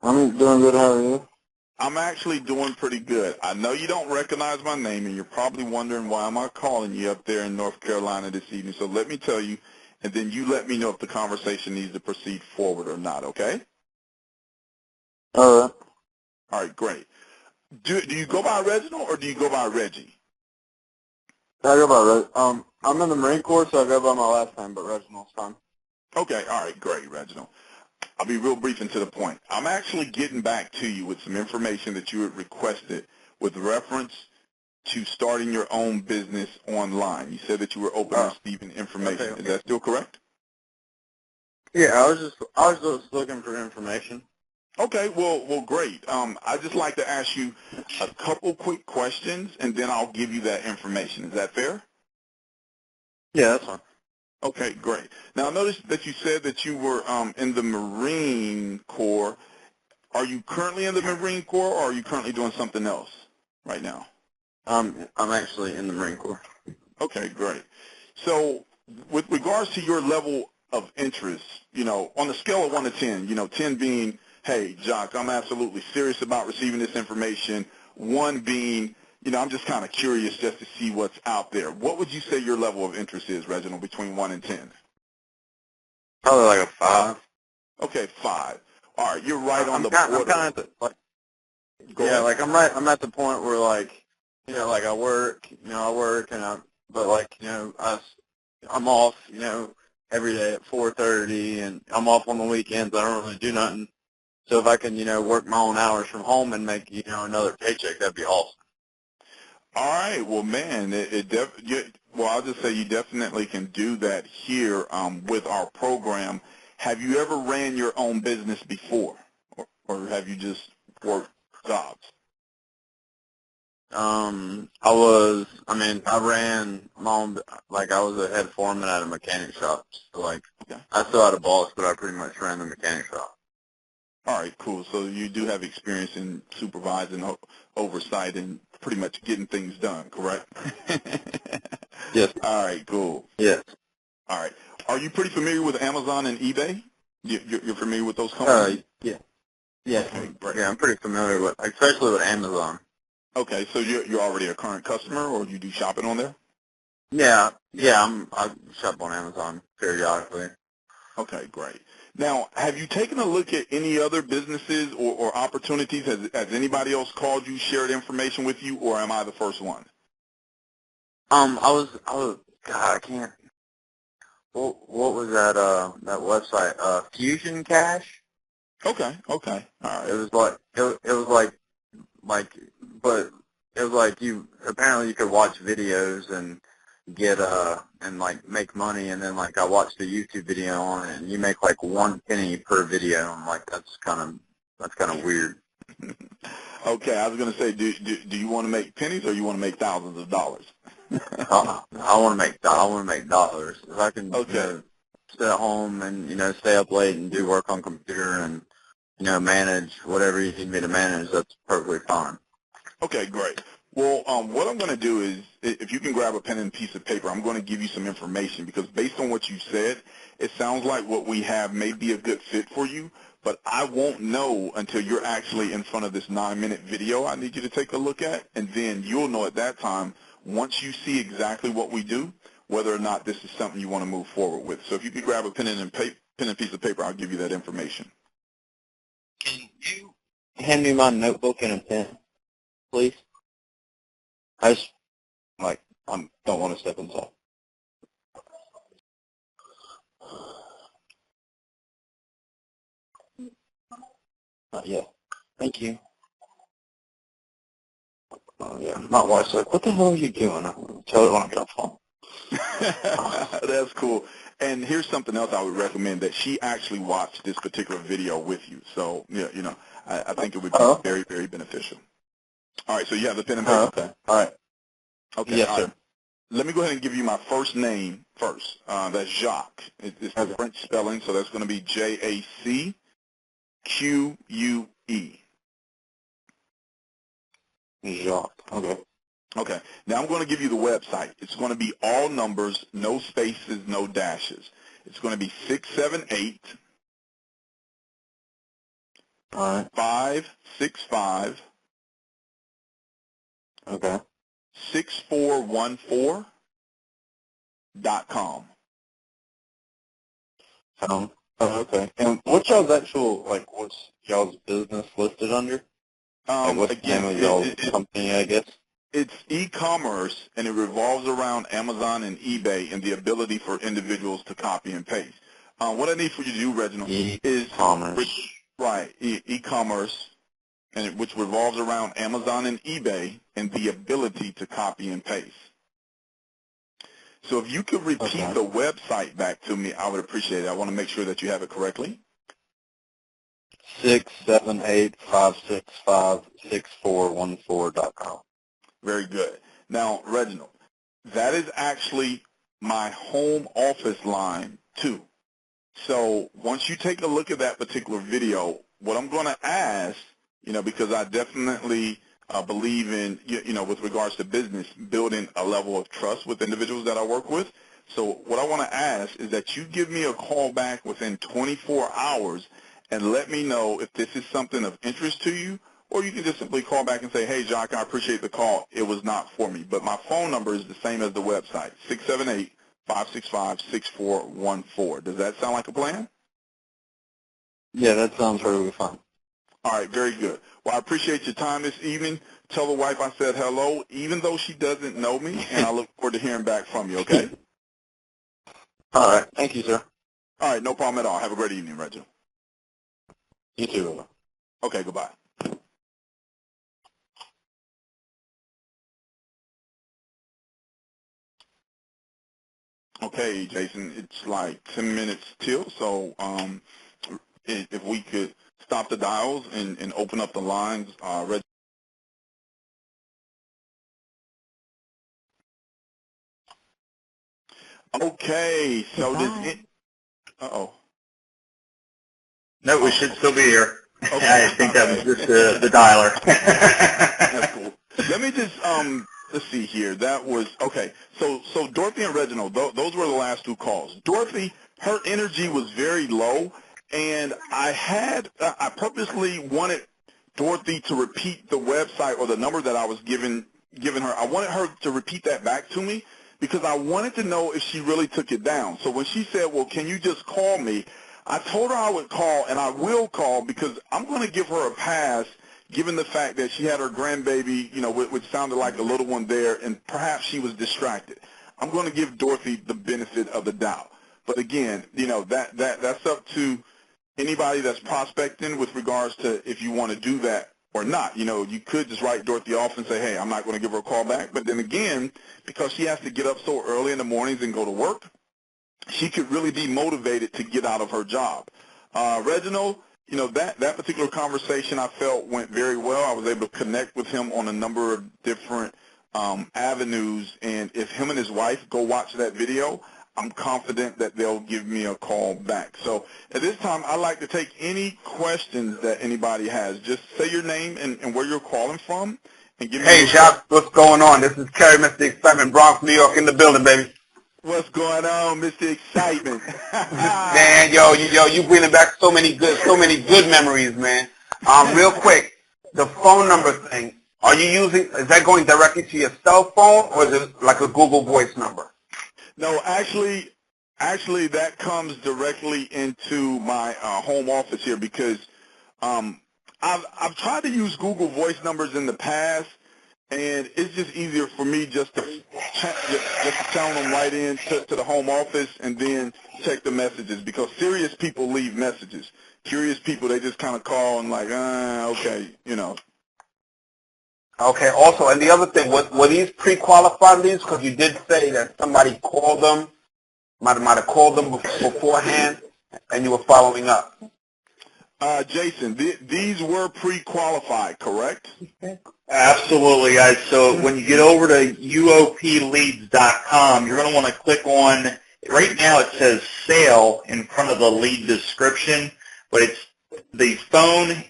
I'm doing good. How are you? I'm actually doing pretty good. I know you don't recognize my name, and you're probably wondering why am I calling you up there in North Carolina this evening. So let me tell you, and then you let me know if the conversation needs to proceed forward or not, okay? All right. All right, great. Do you go by Reginald or do you go by Reggie? I go by I'm in the Marine Corps, so I go by my last name, but Reginald's fine. Okay, all right, great, Reginald. I'll be real brief and to the point. I'm actually getting back to you with some information that you had requested with reference to starting your own business online. You said that you were open to receiving information. Okay. Is that still correct? Yeah, I was just looking for information. Okay, well, great. I'd just like to ask you a couple quick questions, and then I'll give you that information. Is that fair? Yeah, that's fine. Okay, great. Now, I noticed that you said that you were in the Marine Corps. Are you currently in the Marine Corps, or are you currently doing something else right now? I'm actually in the Marine Corps. Okay, great. So with regards to your level of interest, on a scale of 1 to 10, 10 being, hey, Jock, I'm absolutely serious about receiving this information, 1 being, I'm just kind of curious just to see what's out there. What would you say your level of interest is, Reginald, between 1 and 10? Probably like a 5. Okay, 5. All right, you're right on the I'm border. kind of at the, Go ahead. I'm at the point where I work, but I'm off, every day at 4:30, and I'm off on the weekends. I don't really do nothing. So if I can, work my own hours from home and make, another paycheck, that'd be awesome. All right. Well, man, I'll just say you definitely can do that here with our program. Have you ever ran your own business before, or have you just worked jobs? I ran my own, I was a head foreman at a mechanic shop. So, Okay. I still had a boss, but I pretty much ran the mechanic shop. All right, cool. So you do have experience in supervising, oversight, and pretty much getting things done, correct? Yes. All right, cool. Yes. All right. Are you pretty familiar with Amazon and eBay? You're familiar with those companies? Yeah. Yeah. Okay, great. Yeah, I'm pretty familiar with, especially with Amazon. Okay, so you're already a current customer, or you do shopping on there? Yeah. I shop on Amazon periodically. Okay, great. Now, have you taken a look at any other businesses or opportunities? Has anybody else called you, shared information with you, or am I the first one? God, I can't. What was that website? Fusion Cash? Okay, all right. It was but it was like apparently you could watch videos and get and like make money, and then like I watched a YouTube video on it and you make like 1 penny per video. I'm like, that's kind of weird. Okay, I was going to say, do you want to make pennies or you want to make thousands of dollars? I want to make dollars. If I can stay at home and stay up late and do work on computer and manage whatever you need me to manage, that's perfectly fine. Okay, great. Well, what I'm going to do is, if you can grab a pen and piece of paper, I'm going to give you some information because based on what you said, it sounds like what we have may be a good fit for you, but I won't know until you're actually in front of this 9-minute video I need you to take a look at, and then you'll know at that time, once you see exactly what we do, whether or not this is something you want to move forward with. So if you could grab a pen and piece of paper, I'll give you that information. Can you hand me my notebook and a pen, please? I just, I don't want to step inside. Yeah. Thank you. Yeah. My wife's like, what the hell are you doing? I'll tell her when I get off phone. That's cool. And here's something else I would recommend, that she actually watched this particular video with you. So, yeah, I think it would be very, very beneficial. All right, so you have the pen and paper? Okay. All right. Okay. Yes, all right. sir. Let me go ahead and give you my first name first. That's Jacques. It's the French spelling, so that's going to be Jacque. Jacques. Okay. Okay. Now I'm going to give you the website. It's going to be all numbers, no spaces, no dashes. It's going to be 678 All right. 565 Okay. 6414.com. Okay. And what's y'all's what's y'all's business listed under? What's the name of y'all's company, I guess? It's e-commerce, and it revolves around Amazon and eBay and the ability for individuals to copy and paste. What I need for you to do, Reginald, is e-commerce, and which revolves around Amazon and eBay and the ability to copy and paste. So if you could repeat the website back to me, I would appreciate it. I want to make sure that you have it correctly. 678-565-6414.com. Very good. Now, Reginald, that is actually my home office line, too. So once you take a look at that particular video, what I'm going to ask, because I definitely believe in, with regards to business, building a level of trust with individuals that I work with. So what I want to ask is that you give me a call back within 24 hours and let me know if this is something of interest to you, or you can just simply call back and say, hey, Jacques, I appreciate the call. It was not for me. But my phone number is the same as the website, 678-565-6414. Does that sound like a plan? Yeah, that sounds really fun. All right, very good. Well, I appreciate your time this evening. Tell the wife I said hello, even though she doesn't know me, and I look forward to hearing back from you, okay? All right. Thank you, sir. All right, no problem at all. Have a great evening, Reginald. You too. Okay, goodbye. Okay, Jason, it's like 10 minutes till, so if we could stop the dials and open up the lines. Okay, so does it... Uh-oh. No, we should still be here. Okay. I think that was just the dialer. That's cool. Let me just let's see here. That was, okay. So Dorothy and Reginald, those were the last two calls. Dorothy, her energy was very low, and I purposely wanted Dorothy to repeat the website or the number that I was giving her. I wanted her to repeat that back to me because I wanted to know if she really took it down. So when she said, well, can you just call me, I told her I would call, and I will call because I'm going to give her a pass given the fact that she had her grandbaby, which sounded like a little one there, and perhaps she was distracted. I'm going to give Dorothy the benefit of the doubt. But again, that's up to anybody that's prospecting with regards to if you want to do that or not. You could just write Dorothy off and say, hey, I'm not going to give her a call back. But then again, because she has to get up so early in the mornings and go to work, she could really be motivated to get out of her job. Reginald, that particular conversation I felt went very well. I was able to connect with him on a number of different avenues, and if him and his wife go watch that video, I'm confident that they'll give me a call back. So at this time, I'd like to take any questions that anybody has. Just say your name and where you're calling from. And give me Hey, Jacques, what's going on? This is Kerry, Mr. Excitement, Bronx, New York, in the building, baby. What's going on, Mr. Excitement? Man, you bringing back so many good memories, man. Real quick, the phone number thing, is that going directly to your cell phone, or is it like a Google Voice number? No, actually, that comes directly into my home office here because I've tried to use Google Voice numbers in the past, and it's just easier for me just to channel them right in to the home office and then check the messages because serious people leave messages. Curious people, they just kind of call and like, okay, Okay, also, and the other thing, were these pre-qualified leads? Because you did say that somebody called them, might have called them beforehand, and you were following up. Jason, these were pre-qualified, correct? Absolutely, guys. So when you get over to UOPleads.com, you're going to want to click on, right now it says sale in front of the lead description, but it's the phone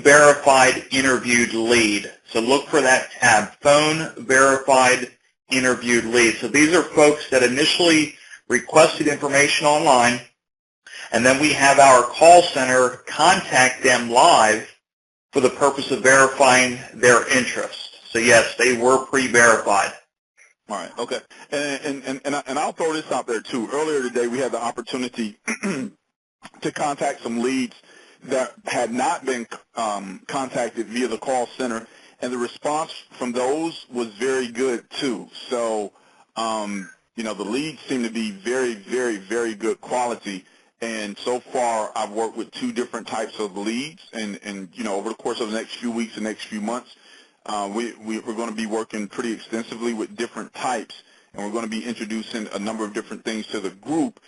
verified interviewed lead. So look for that tab, phone verified interviewed lead. So these are folks that initially requested information online, and then we have our call center contact them live for the purpose of verifying their interest. So yes, they were pre-verified. All right, okay. And I'll throw this out there too. Earlier today we had the opportunity to contact some leads that had not been contacted via the call center, and the response from those was very good too. So, the leads seem to be very, very, very good quality. And so far, I've worked with two different types of leads, and over the course of the next few weeks and next few months, we're going to be working pretty extensively with different types, and we're going to be introducing a number of different things to the group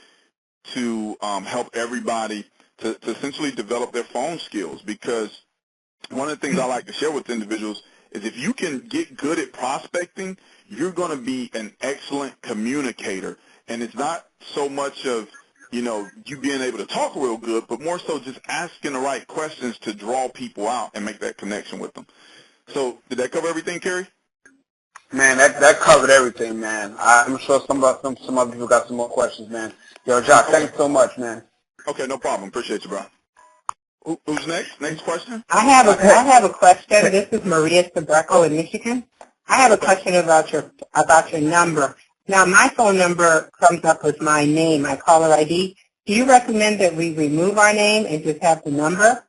to help everybody to essentially develop their phone skills, because one of the things I like to share with individuals is if you can get good at prospecting, you're going to be an excellent communicator. And it's not so much of, you being able to talk real good, but more so just asking the right questions to draw people out and make that connection with them. So did that cover everything, Kerry? Man, that covered everything, man. I'm sure some other people got some more questions, man. Yo, Josh, thanks so much, man. Okay, no problem. Appreciate you, bro. Who's next? Next question? I have a question. This is Maria Sabreco in Michigan. I have a question about your number. Now, my phone number comes up with my name, my caller ID. Do you recommend that we remove our name and just have the number?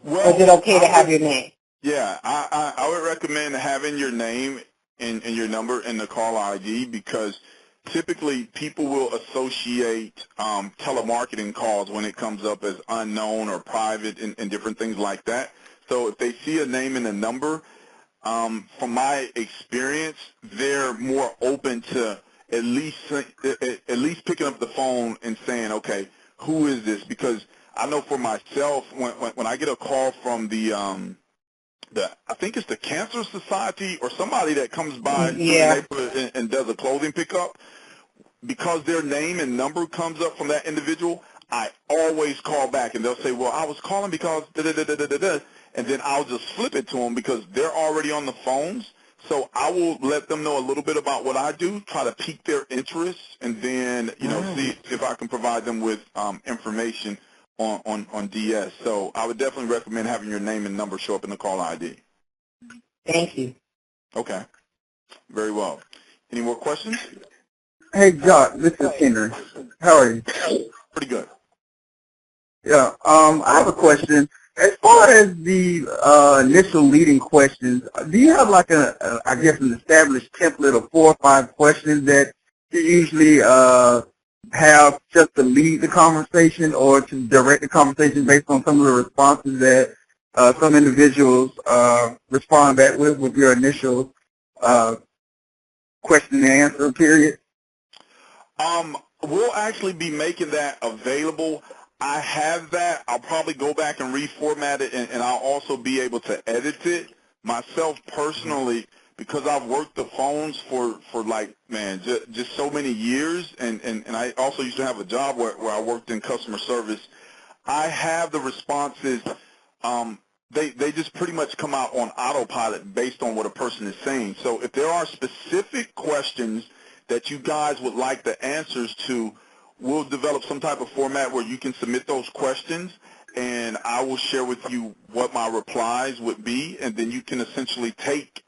Well, or is it okay to have your name? Yeah, I would recommend having your name and your number in the call ID, because typically people will associate telemarketing calls when it comes up as unknown or private and different things like that. So if they see a name and a number, from my experience, they're more open to at least picking up the phone and saying, okay, who is this? Because I know for myself, when I get a call from I think it's the Cancer Society or somebody that comes by and does a clothing pickup, because their name and number comes up from that individual, I always call back, and they'll say, well, I was calling because da-da-da-da-da-da, and then I'll just flip it to them because they're already on the phones. So I will let them know a little bit about what I do, try to pique their interest, and then, see if I can provide them with information on DS. So I would definitely recommend having your name and number show up in the call ID. Thank you. Okay. Very well. Any more questions? Hey, Jock, this is Henry. How are you? Pretty good. Yeah, I have a question. As far as the initial leading questions, do you have like I guess an established template of 4 or 5 questions that you usually have just to lead the conversation or to direct the conversation based on some of the responses that some individuals respond back with your initial question and answer period? We'll actually be making that available. I have that. I'll probably go back and reformat it, and I'll also be able to edit it myself personally because I've worked the phones for like, man, just so many years, and I also used to have a job where I worked in customer service. I have the responses. They just pretty much come out on autopilot based on what a person is saying. So if there are specific questions that you guys would like the answers to, we'll develop some type of format where you can submit those questions, and I will share with you what my replies would be, and then you can essentially take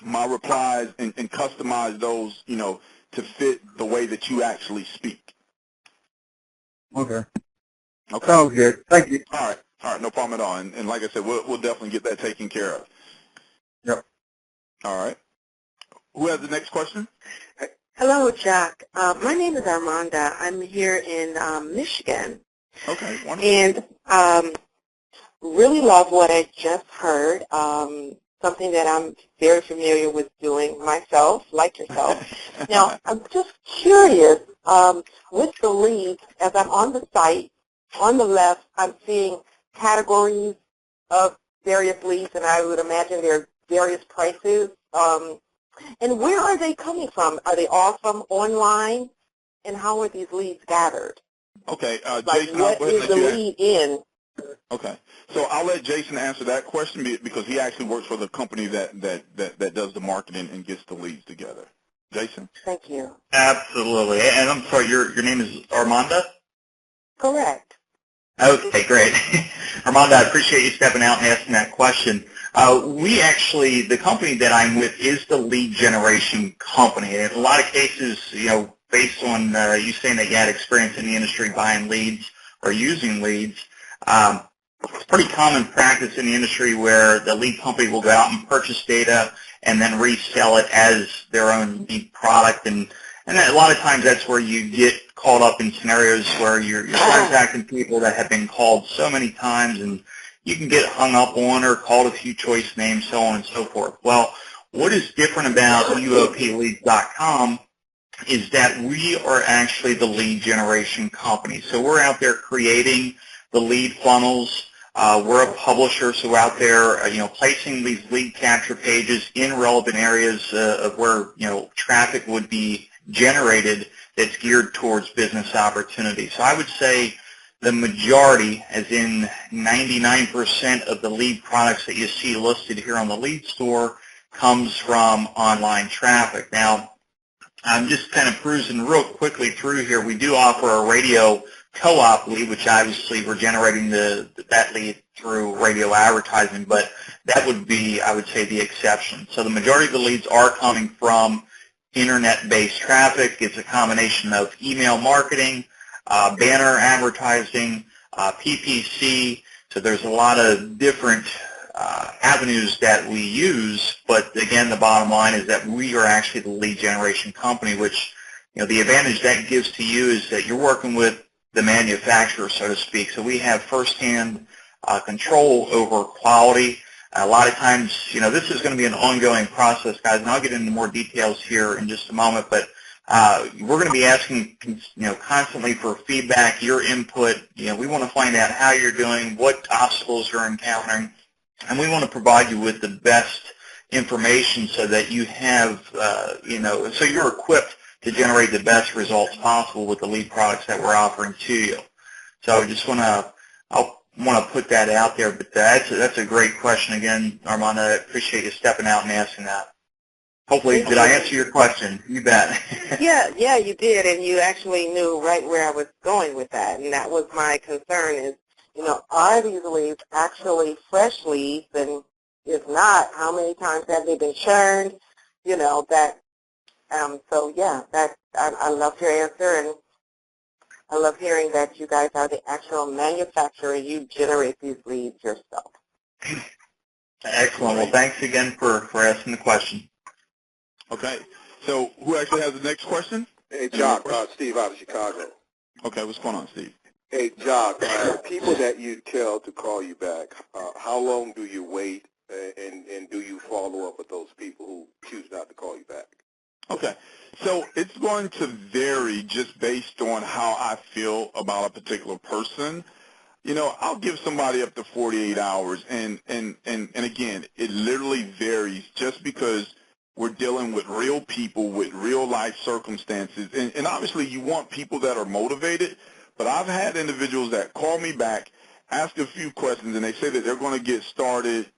my replies and customize those, to fit the way that you actually speak. Okay. Sounds good. Thank you. All right, no problem at all. And like I said, we'll definitely get that taken care of. Yep. All right. Who has the next question? Hello, Jack. My name is Armanda. I'm here in Michigan. Okay, wonderful. And really love what I just heard, something that I'm very familiar with doing myself, like yourself. Now, I'm just curious, with the leads, as I'm on the site, on the left, I'm seeing categories of various leads, and I would imagine there are various prices. And where are they coming from? Are they all from online? And how are these leads gathered? Okay, Jason, what is the lead in? Okay, so I'll let Jason answer that question because he actually works for the company that does the marketing and gets the leads together. Jason? Thank you. Absolutely. And I'm sorry, your name is Armanda? Correct. Okay, great. Armanda, I appreciate you stepping out and asking that question. We actually, the company that I'm with is the lead generation company. In a lot of cases, based on you saying that you had experience in the industry buying leads or using leads, it's pretty common practice in the industry where the lead company will go out and purchase data and then resell it as their own lead product. And a lot of times that's where you get caught up in scenarios where you're contacting people that have been called so many times and you can get hung up on or called a few choice names, so on and so forth. Well, what is different about UOPleads.com is that we are actually the lead generation company. So we're out there creating the lead funnels. We're a publisher, so we're out there, placing these lead capture pages in relevant areas of where, traffic would be generated that's geared towards business opportunities. So I would say the majority, as in 99% of the lead products that you see listed here on the lead store comes from online traffic. Now, I'm just kind of cruising real quickly through here. We do offer a radio co-op lead, which obviously we're generating that lead through radio advertising, but that would be, I would say, the exception. So the majority of the leads are coming from internet-based traffic. It's a combination of email marketing, banner advertising, PPC. So there's a lot of different avenues that we use, but again, the bottom line is that we are actually the lead generation company, which, the advantage that gives to you is that you're working with the manufacturer, so to speak. So we have firsthand control over quality. A lot of times, this is going to be an ongoing process, guys, and I'll get into more details here in just a moment, but we're going to be asking, constantly for feedback, your input. We want to find out how you're doing, what obstacles you're encountering, and we want to provide you with the best information so that you have, so you're equipped to generate the best results possible with the lead products that we're offering to you. So I just want to put that out there. But that's a great question again, Armand. I appreciate you stepping out and asking that. Hopefully, did I answer your question? You bet. Yeah, you did, and you actually knew right where I was going with that, and that was my concern is, are these leads actually fresh leads, and if not, how many times have they been churned? So yeah, I love your answer, and I love hearing that you guys are the actual manufacturer. You generate these leads yourself. Excellent. Well, thanks again for asking the question. Okay. So who actually has the next question? Hey, Jock, Steve out of Chicago. Okay, what's going on, Steve? Hey, Jock, people that you tell to call you back, how long do you wait, and do you follow up with those people who choose not to call you back? Okay. So it's going to vary just based on how I feel about a particular person. I'll give somebody up to 48 hours, and again, it literally varies just because we're dealing with real people with real life circumstances, and obviously you want people that are motivated, but I've had individuals that call me back, ask a few questions, and they say that they're going to get started,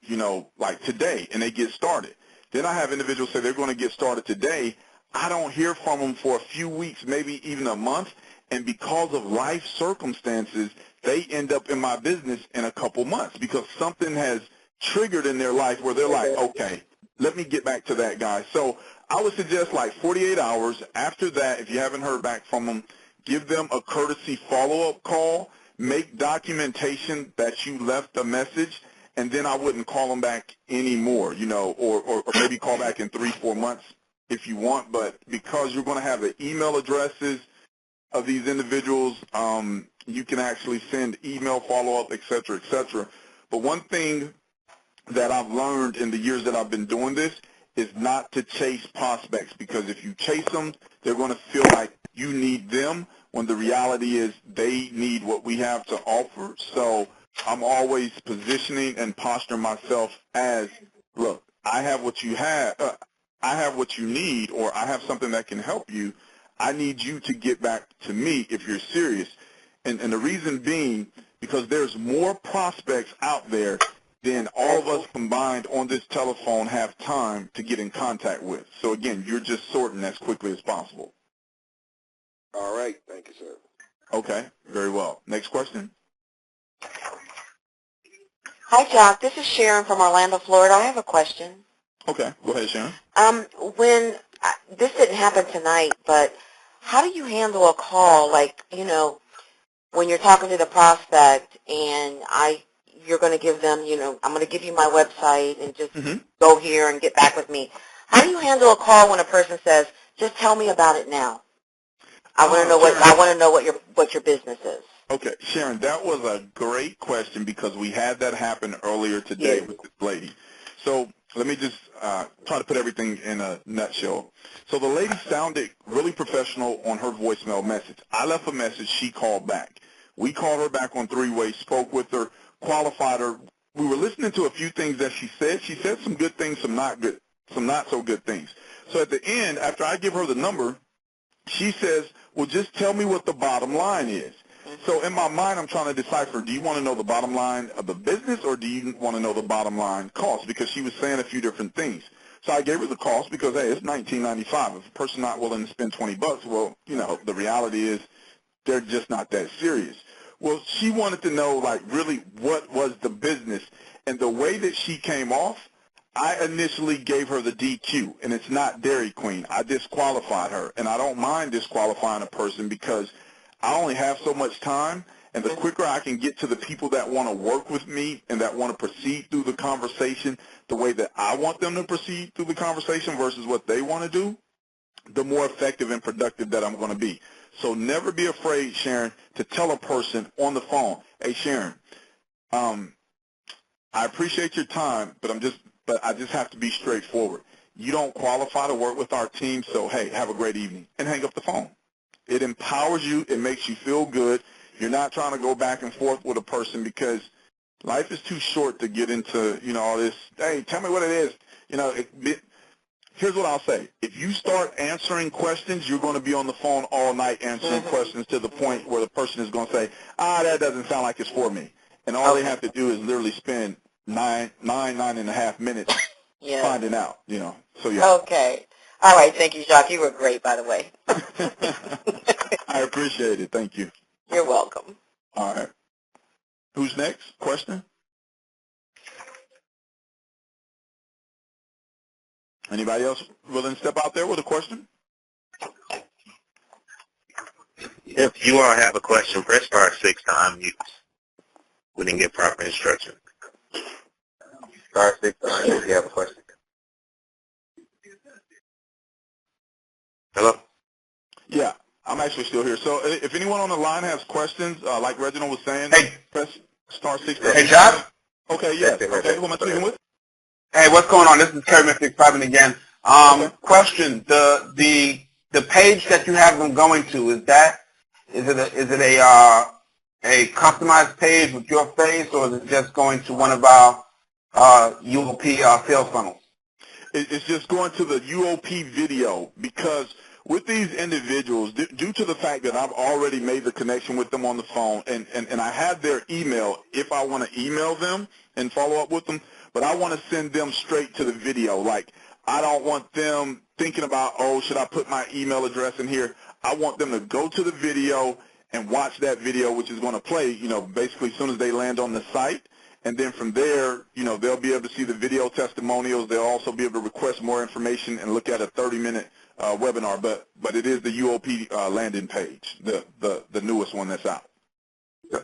like today, and they get started. Then I have individuals say they're going to get started today. I don't hear from them for a few weeks, maybe even a month, and because of life circumstances, they end up in my business in a couple months because something has triggered in their life where they're like, okay, let me get back to that guy. So I would suggest like 48 hours. After that, if you haven't heard back from them, give them a courtesy follow-up call, make documentation that you left a message, and then I wouldn't call them back anymore, or maybe call back in 3-4 months if you want. But because you're going to have the email addresses of these individuals, you can actually send email follow-up, et cetera, et cetera. But one thing that I've learned in the years that I've been doing this is not to chase prospects, because if you chase them, they're going to feel like you need them when the reality is they need what we have to offer. So I'm always positioning and posturing myself as, look, I have what you have, I have what you need, or I have something that can help you. I need you to get back to me if you're serious. And the reason being, because there's more prospects out there than all of us combined on this telephone have time to get in contact with. So again, you're just sorting as quickly as possible. All right. Thank you, sir. Okay. Very well. Next question. Hi, Jock. This is Sharon from Orlando, Florida. I have a question. Okay. Go ahead, Sharon. This didn't happen tonight, but how do you handle a call like, when you're talking to the prospect and you're going to give them, I'm going to give you my website and just go here and get back with me. How do you handle a call when a person says, just tell me about it now? I want to know what your business is. Okay, Sharon, that was a great question because we had that happen earlier today with this lady. So let me just try to put everything in a nutshell. So the lady sounded really professional on her voicemail message. I left a message. She called back. We called her back on three-way, spoke with her, qualified her. We were listening to a few things that she said. She said some good things, some not so good things. So at the end, after I give her the number, she says, well, just tell me what the bottom line is. So in my mind, I'm trying to decipher, do you want to know the bottom line of the business or do you want to know the bottom line cost? Because she was saying a few different things. So I gave her the cost because, hey, it's $19.95. If a person's not willing to spend $20, well, the reality is they're just not that serious. Well, she wanted to know, like, really what was the business. And the way that she came off, I initially gave her the DQ, and it's not Dairy Queen. I disqualified her, and I don't mind disqualifying a person because I only have so much time, and the quicker I can get to the people that want to work with me and that want to proceed through the conversation the way that I want them to proceed through the conversation versus what they want to do, the more effective and productive that I'm going to be. So never be afraid, Sharon, to tell a person on the phone, hey, Sharon, I appreciate your time, but I just have to be straightforward. You don't qualify to work with our team, so, hey, have a great evening, and hang up the phone. It empowers you. It makes you feel good. You're not trying to go back and forth with a person because life is too short to get into, all this, hey, tell me what it is. here's what I'll say. If you start answering questions, you're going to be on the phone all night answering questions to the point where the person is going to say, that doesn't sound like it's for me. And all they have to do is literally spend nine and a half minutes finding out, So, yeah. Okay. All right. Thank you, Jacques. You were great, by the way. I appreciate it. Thank you. You're welcome. All right. Who's next? Question? Anybody else willing to step out there with a question? If you all have a question, press star 6 to unmute. We didn't get proper instruction. Star 6 to unmute if you have a question. Hello? Yeah, I'm actually still here. So if anyone on the line has questions, like Reginald was saying, press star 6 to unmute. Hey, Josh? Okay, yes. Okay, who am I speaking with? Hey, what's going on? This is Terry Mystic Private again. Question: the page that you have them going to, is it a customized page with your face, or is it just going to one of our UOP sales funnels? It's just going to the UOP video, because with these individuals, due to the fact that I've already made the connection with them on the phone, and I have their email if I want to email them and follow up with them, but I want to send them straight to the video. Like, I don't want them thinking about, should I put my email address in here? I want them to go to the video and watch that video, which is going to play, basically as soon as they land on the site. And then from there, they'll be able to see the video testimonials. They'll also be able to request more information and look at a 30-minute webinar. But it is the UOP landing page, the newest one that's out.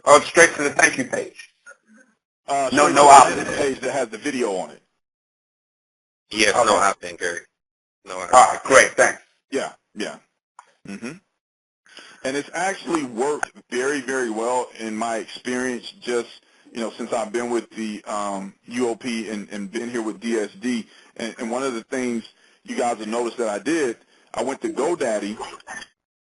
Oh, straight to the thank you page. No landing page that has the video on it. Yes, no opt-in, Gary. No opt-in. All right, great, thanks. Yeah. And it's actually worked very, very well in my experience, just since I've been with the UOP and been here with DSD. And one of the things you guys have noticed that I went to GoDaddy,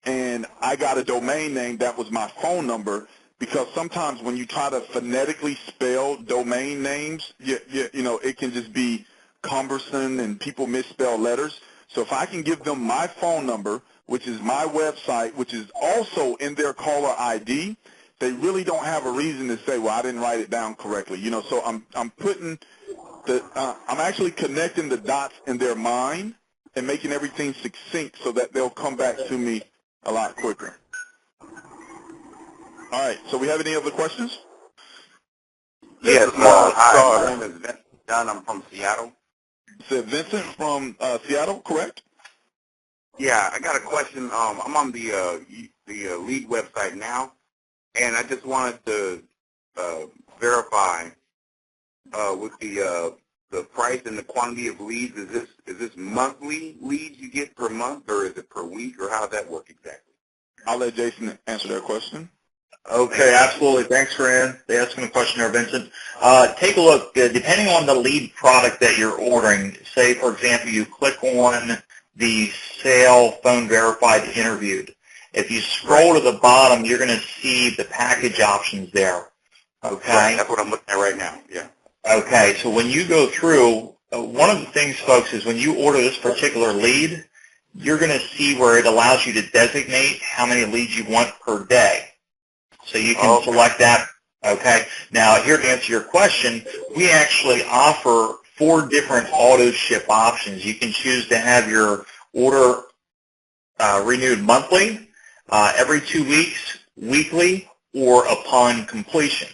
and I got a domain name that was my phone number, because sometimes when you try to phonetically spell domain names, it can just be cumbersome and people misspell letters. So if I can give them my phone number, which is my website, which is also in their caller ID, they really don't have a reason to say, well, I didn't write it down correctly. So I'm putting I'm actually connecting the dots in their mind and making everything succinct so that they'll come back to me a lot quicker. All right. So we have any other questions? Yes. Hi, this is Vincent Dunn. I'm from Seattle. So Vincent from Seattle, correct? Yeah, I got a question. I'm on the lead website now, and I just wanted to verify with the price and the quantity of leads. Is this monthly leads you get per month, or is it per week, or how does that work exactly? I'll let Jason answer that question. Okay, absolutely. Thanks for asking the question there, Vincent. Take a look. Depending on the lead product that you're ordering, say, for example, you click on the sale phone verified interviewed. If you scroll to the bottom, you're going to see the package options there. Okay? Right, that's what I'm looking at right now, yeah. Okay, so when you go through, one of the things, folks, is when you order this particular lead, you're going to see where it allows you to designate how many leads you want per day. So you can select that. Okay. Now, here to answer your question, we actually offer 4 different auto ship options. You can choose to have your order renewed monthly, every 2 weeks, weekly, or upon completion.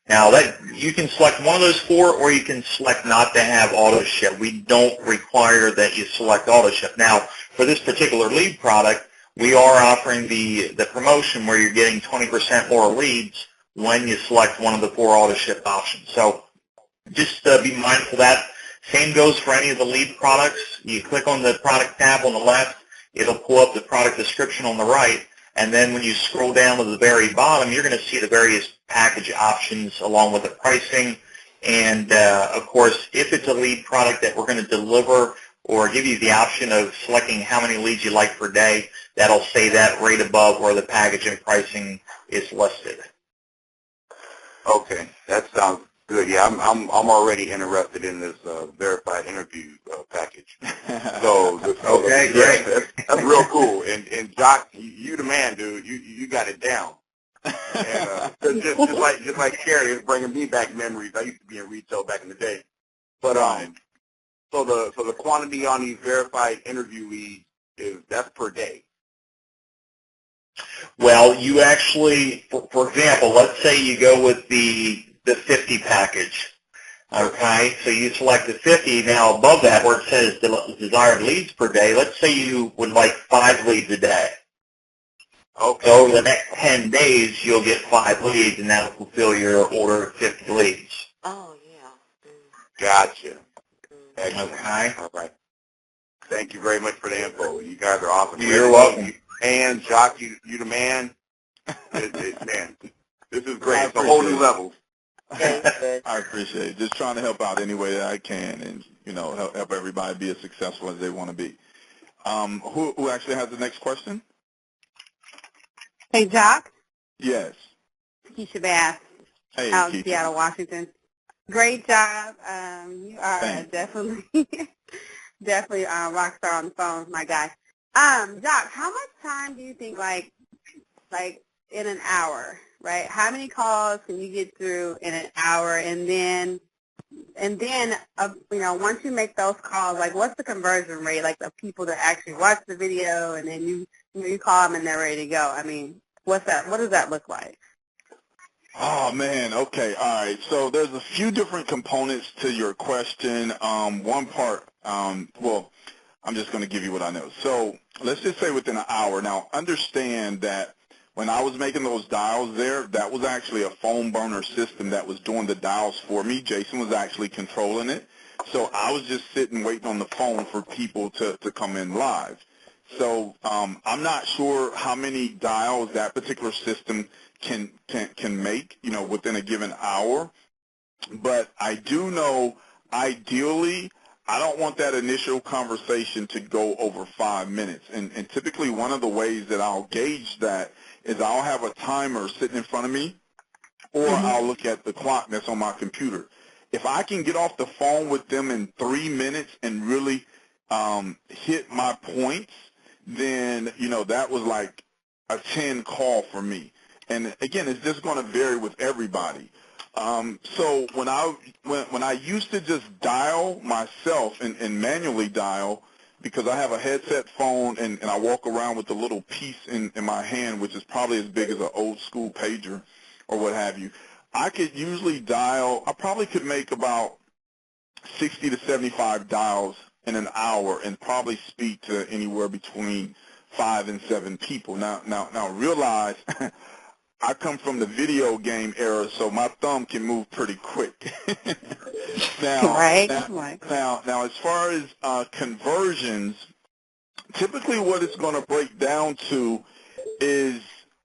Now, that you can select one of those 4, or you can select not to have auto ship. We don't require that you select auto ship. Now, for this particular lead product, we are offering the promotion where you're getting 20% more leads when you select one of the 4 auto ship options. So just be mindful of that. Same goes for any of the lead products. You click on the product tab on the left, it'll pull up the product description on the right, and then when you scroll down to the very bottom, you're going to see the various package options along with the pricing. And, of course, if it's a lead product that we're going to deliver or give you the option of selecting how many leads you like per day, that'll say that right above where the package and pricing is listed. Okay, that sounds Good. Yeah, I'm already interested in this verified interview package. So okay, great. Yeah, that's real cool. And Jock, you the man, dude. You got it down. And just like Carrie, it's bringing me back memories. I used to be in retail back in the day. But so the quantity on these verified interview leads that's per day. Well, you actually, for example, let's say you go with the 50 package. Okay, so you select the 50. Now above that where it says desired leads per day, let's say you would like 5 leads a day. Okay. So over the next 10 days, you'll get 5 leads, and that will fulfill your order of 50 leads. Oh, yeah. Gotcha. Excellent. Okay. All right. Thank you very much for the info. You guys are awesome. You're welcome. And Jock, you the man. Man, this is great. It's a whole new level. I appreciate it. Just trying to help out any way that I can, and help everybody be as successful as they want to be. Who actually has the next question? Hey, Jock. Yes. Keisha Bass. Hey, out in Keisha. Seattle, Washington. Great job. You are definitely a rock star on the phone, my guy. Jock, how much time do you think, like in an hour, right? How many calls can you get through in an hour, and then once you make those calls, like what's the conversion rate, like the people that actually watch the video, and then you call them and they're ready to go? I mean, what does that look like? Oh, man. Okay. All right. So there's a few different components to your question. One part, well, I'm just going to give you what I know. So let's just say within an hour. Now, understand that when I was making those dials there, that was actually a phone burner system that was doing the dials for me. Jason was actually controlling it. So I was just sitting waiting on the phone for people to come in live. So I'm not sure how many dials that particular system can make, within a given hour. But I do know, ideally, I don't want that initial conversation to go over 5 minutes. And typically one of the ways that I'll gauge that is I'll have a timer sitting in front of me, or I'll look at the clock that's on my computer. If I can get off the phone with them in 3 minutes and really hit my points, then, that was like a 10 call for me. And again, it's just going to vary with everybody. So when I used to just dial myself and manually dial, because I have a headset phone and I walk around with a little piece in my hand, which is probably as big as an old school pager or what have you, I could usually dial, I probably could make about 60 to 75 dials in an hour and probably speak to anywhere between 5 and 7 people. Now realize I come from the video game era, so my thumb can move pretty quick. Now, as far as conversions, typically what it's going to break down to is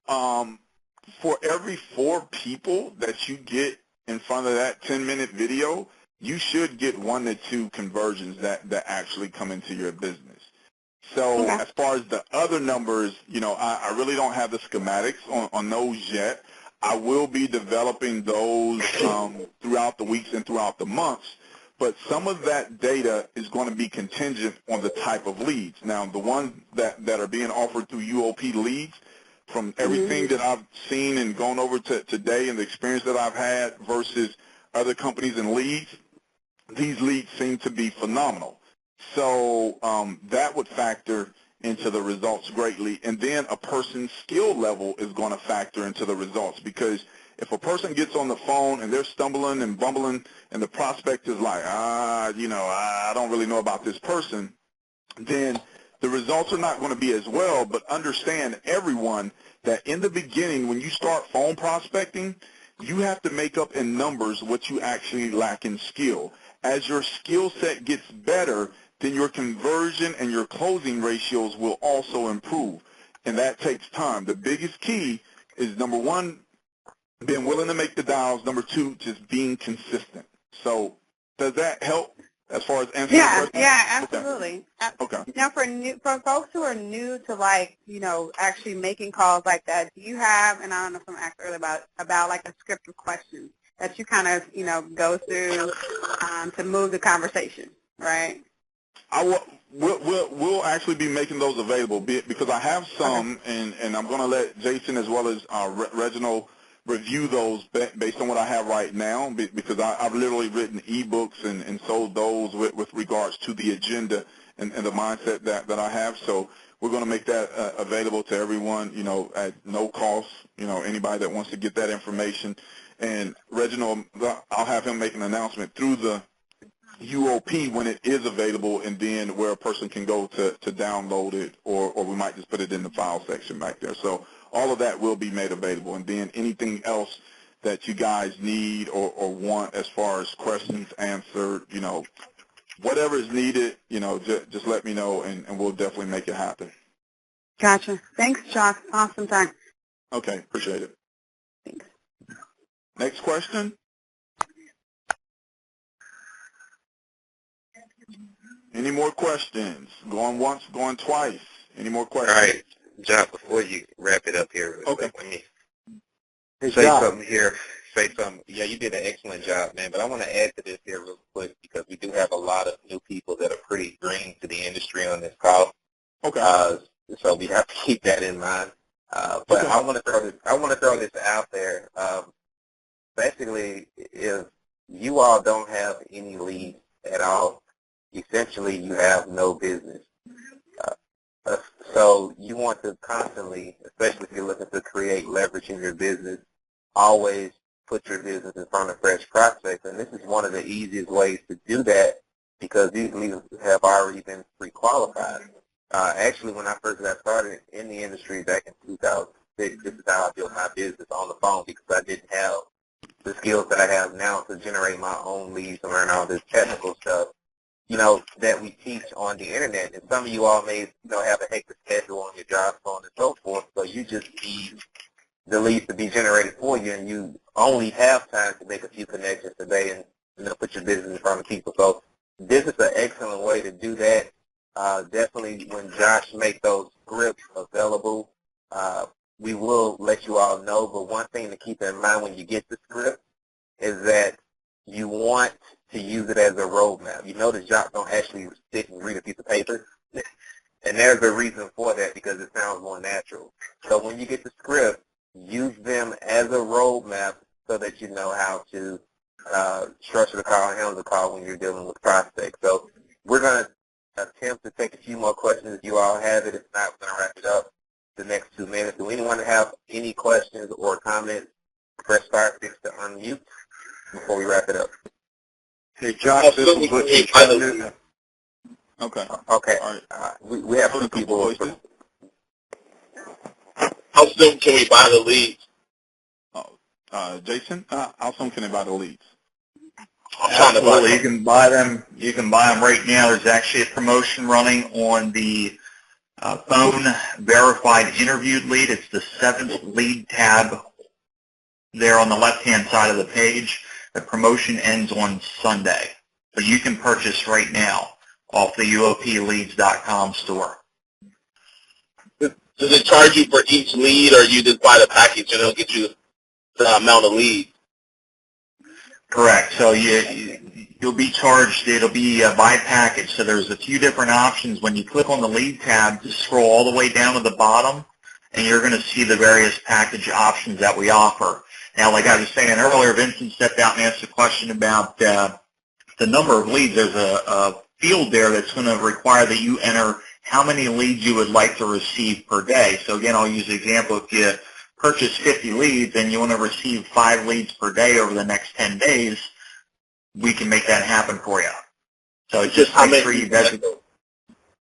for every 4 people that you get in front of that 10-minute video, you should get 1 to 2 conversions that actually come into your business. So as far as the other numbers, I really don't have the schematics on those yet. I will be developing those throughout the weeks and throughout the months. But some of that data is going to be contingent on the type of leads. Now, the ones that are being offered through UOP leads, from everything that I've seen and gone over today and the experience that I've had versus other companies and leads, these leads seem to be phenomenal. So that would factor into the results greatly. And then a person's skill level is going to factor into the results, because if a person gets on the phone and they're stumbling and bumbling and the prospect is like, I don't really know about this person, then the results are not going to be as well. But understand, everyone, that in the beginning when you start phone prospecting, you have to make up in numbers what you actually lack in skill. As your skill set gets better, then your conversion and your closing ratios will also improve. And that takes time. The biggest key is, number 1, being willing to make the dials. Number 2, just being consistent. So does that help as far as answering the question? Yeah, absolutely. Okay. Now, for folks who are new to actually making calls like that, do you have, and I don't know if I'm asked earlier about like a script of questions that you kind of, go through to move the conversation, right? We'll actually be making those available because I have some, and I'm going to let Jason as well as Reginald review those based on what I have right now, because I've literally written ebooks and sold those with regards to the agenda and the mindset that I have. So we're going to make that available to everyone, at no cost, anybody that wants to get that information. And Reginald, I'll have him make an announcement through the UOP when it is available, and then where a person can go to download it, or we might just put it in the file section back there. So all of that will be made available, and then anything else that you guys need or want as far as questions answered, whatever is needed, just let me know, and we'll definitely make it happen. Gotcha. Thanks, Jock. Awesome time. Okay, appreciate it. Thanks. Next question. Any more questions? Going once, going twice. Any more questions? All right, Jock, before you wrap it up here, okay. Let me say something here. Yeah, you did an excellent job, man, but I want to add to this here real quick because we do have a lot of new people that are pretty green to the industry on this call. Okay. So we have to keep that in mind. But okay. I want to throw this out there. Basically, if you all don't have any leads at all, essentially you have no business. So you want to constantly, especially if you're looking to create leverage in your business, always put your business in front of fresh prospects. And this is one of the easiest ways to do that because these leads have already been pre-qualified. Actually, when I first got started in the industry back in 2006, this is how I built my business on the phone because I didn't have the skills that I have now to generate my own leads and learn all this technical stuff, that we teach on the internet. And some of you all may, have a hectic schedule on your job, so on and so forth, so you just need the leads to be generated for you, and you only have time to make a few connections today and, put your business in front of people. So this is an excellent way to do that. Definitely when Josh makes those scripts available, we will let you all know. But one thing to keep in mind when you get the script is that you want to use it as a roadmap. You notice Josh don't actually sit and read a piece of paper. And there's a reason for that because it sounds more natural. So when you get the script, use them as a roadmap so that you know how to structure the call and handle the call when you're dealing with prospects. So we're going to attempt to take a few more questions if you all have it. If not, we're going to wrap it up the next 2 minutes. Do anyone have any questions or comments? Press star 6 to unmute before we wrap it up. Hey, Josh, this is what you try to do. Okay. Okay. All right. We have two people. How soon can we buy the leads? Jason, how soon can they buy the leads? Absolutely, you can buy them. You can buy them right now. There's actually a promotion running on the phone verified interviewed lead. It's the 7th lead tab there on the left-hand side of the page. The promotion ends on Sunday, but you can purchase right now off the UOPleads.com store. Does it charge you for each lead, or you just buy the package and it'll get you the amount of leads? Correct. So you'll be charged. It'll be by package. So there's a few different options. When you click on the lead tab, just scroll all the way down to the bottom, and you're going to see the various package options that we offer. Now, like I was saying earlier, Vincent stepped out and asked a question about the number of leads. There's a field there that's going to require that you enter how many leads you would like to receive per day. So again, I'll use the example. If you purchase 50 leads and you want to receive 5 leads per day over the next 10 days, we can make that happen for you. So it's just make sure you guys.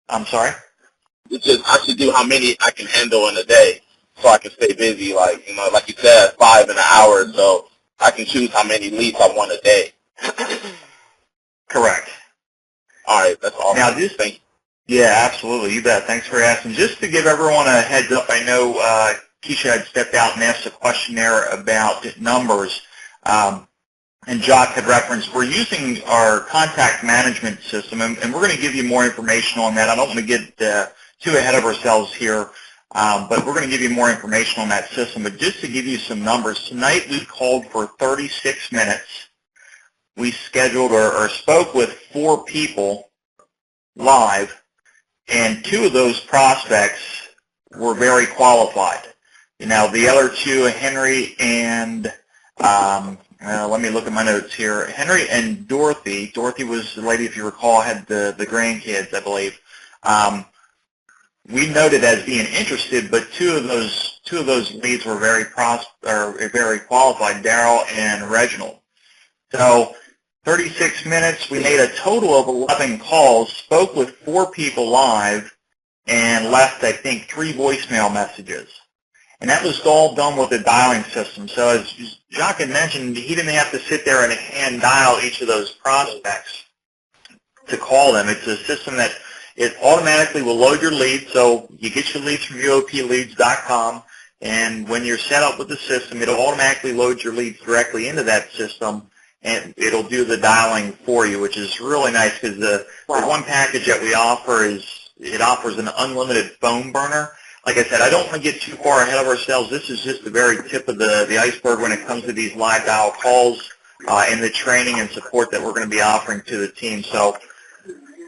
I'm sorry? It's just I should do how many I can handle in a day so I can stay busy. Like, like you said, 5 in an hour, so I can choose how many leads I want a day. Correct. All right, that's all. Now, just thank you. Yeah, absolutely. You bet. Thanks for asking. Just to give everyone a heads up, I know Keisha had stepped out and asked a question there about numbers, and Jock had referenced we're using our contact management system, and we're going to give you more information on that. I don't want to get too ahead of ourselves here, but we're going to give you more information on that system. But just to give you some numbers, tonight we called for 36 minutes. We scheduled or spoke with 4 people live, and 2 of those prospects were very qualified. Now, the other 2, Henry and, let me look at my notes here. Henry and Dorothy. Dorothy was the lady, if you recall, had the grandkids, I believe. We noted as being interested, but two of those leads were very qualified, Daryl and Reginald. So 36 minutes, we made a total of 11 calls, spoke with 4 people live, and left, I think, 3 voicemail messages. And that was all done with the dialing system. So as Jacques had mentioned, he didn't have to sit there and hand dial each of those prospects to call them. It's a system that it automatically will load your leads. So you get your leads from UOPleads.com, and when you're set up with the system, it'll automatically load your leads directly into that system, and it'll do the dialing for you, which is really nice because the one package that we offer offers an unlimited phone burner. Like I said, I don't want to get too far ahead of ourselves. This is just the very tip of the iceberg when it comes to these live dial calls and the training and support that we're going to be offering to the team. So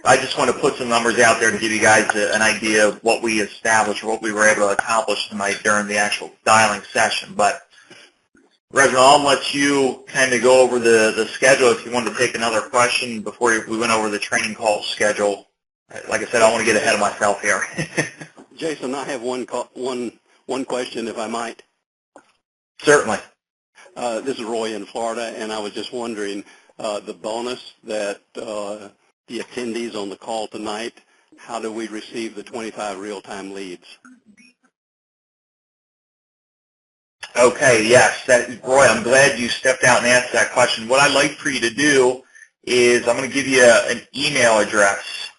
I just want to put some numbers out there to give you guys an idea of what we established or what we were able to accomplish tonight during the actual dialing session. But Reginald, I'll let you kind of go over the schedule if you want to take another question before we went over the training call schedule. Like I said, I want to get ahead of myself here. Jason, I have one question, if I might. Certainly. This is Roy in Florida, and I was just wondering the bonus that the attendees on the call tonight, how do we receive the 25 real-time leads? Okay, yes. Roy, I'm glad you stepped out and asked that question. What I'd like for you to do is I'm going to give you an email address.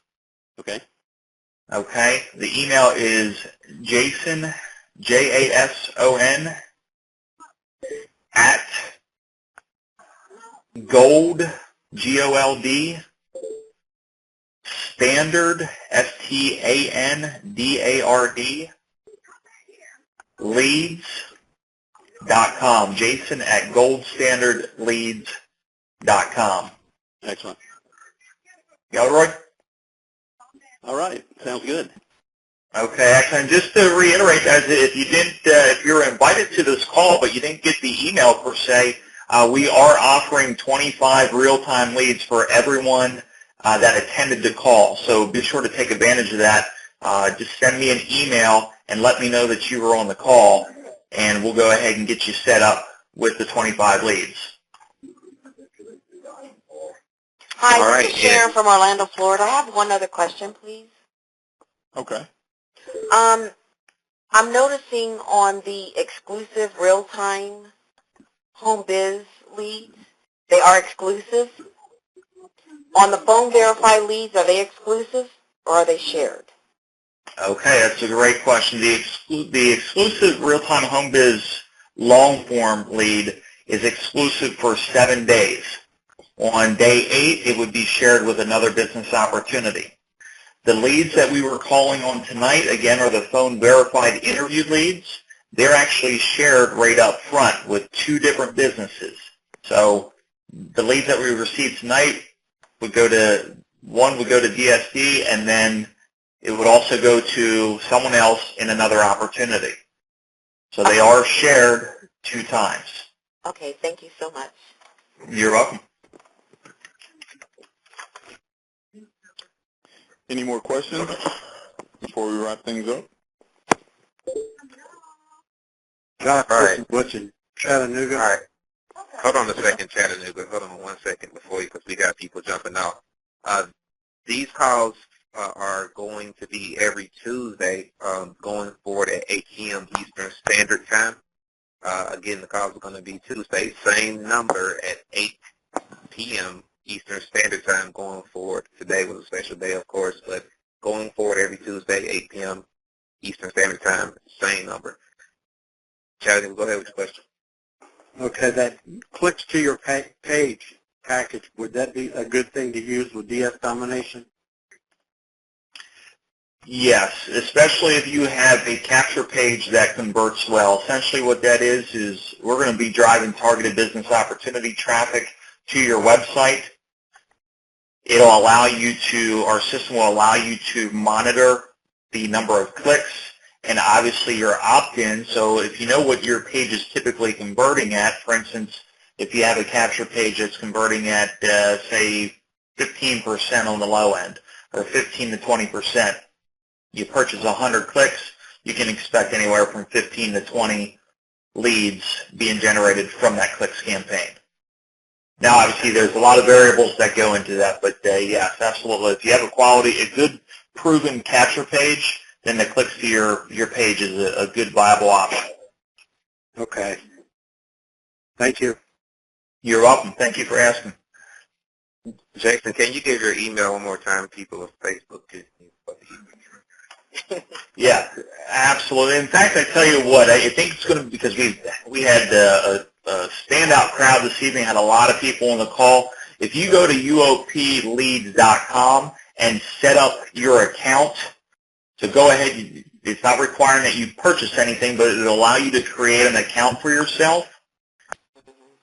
Okay. Okay. The email is Jason, Jason, at gold, Gold, standard, STANDARD, leads.com. Jason at goldstandardleads.com. Excellent. Got it, Roy? All right. Sounds good. Okay, excellent. Just to reiterate, guys, if you were invited to this call but you didn't get the email per se, we are offering 25 real-time leads for everyone that attended the call. So be sure to take advantage of that. Just send me an email and let me know that you were on the call, and we'll go ahead and get you set up with the 25 leads. Hi, this is Sharon from Orlando, Florida. I have one other question, please. Okay. I'm noticing on the exclusive real-time home biz leads, they are exclusive. On the phone verified leads, are they exclusive or are they shared? Okay, that's a great question. The exclusive real-time home biz long-form lead is exclusive for 7 days. On day 8, it would be shared with another business opportunity. The leads that we were calling on tonight, again, are the phone verified interview leads. They're actually shared right up front with 2 different businesses. So the leads that we received tonight would go to DSD, and then it would also go to someone else in another opportunity. So they are shared 2 times. Okay, thank you so much. You're welcome. Any more questions before we wrap things up? Josh, all right. this is Butch in Chattanooga. All right. Hold on a second, Chattanooga. Hold on 1 second because we got people jumping out. These calls are going to be every Tuesday going forward at 8 p.m. Eastern Standard Time. Again, the calls are going to be Tuesday, same number at 8 p.m. Eastern Standard Time going forward. Today was a special day, of course, but going forward every Tuesday, 8 p.m. Eastern Standard Time, same number. Chattanooga, go ahead with your question. Okay, that clicks to your page package, would that be a good thing to use with DS domination? Yes, especially if you have a capture page that converts well. Essentially what that is we're going to be driving targeted business opportunity traffic to your website. It'll allow you to, our system will allow you to monitor the number of clicks and obviously your opt-in. So if you know what your page is typically converting at, for instance, if you have a capture page that's converting at, say, 15% on the low end or 15 to 20%, you purchase 100 clicks, you can expect anywhere from 15 to 20 leads being generated from that clicks campaign. Now, obviously, there's a lot of variables that go into that, but yes, absolutely. If you have a good, proven capture page, then the clicks to your page is a good, viable option. Okay. Thank you. You're welcome. Thank you for asking. Jason, can you give your email one more time, people of Facebook? Yeah, absolutely. In fact, I tell you what, I think it's going to be because we had a standout crowd this evening, had a lot of people on the call. If you go to UOPleads.com and set up your account, so go ahead, it's not requiring that you purchase anything, but it'll allow you to create an account for yourself.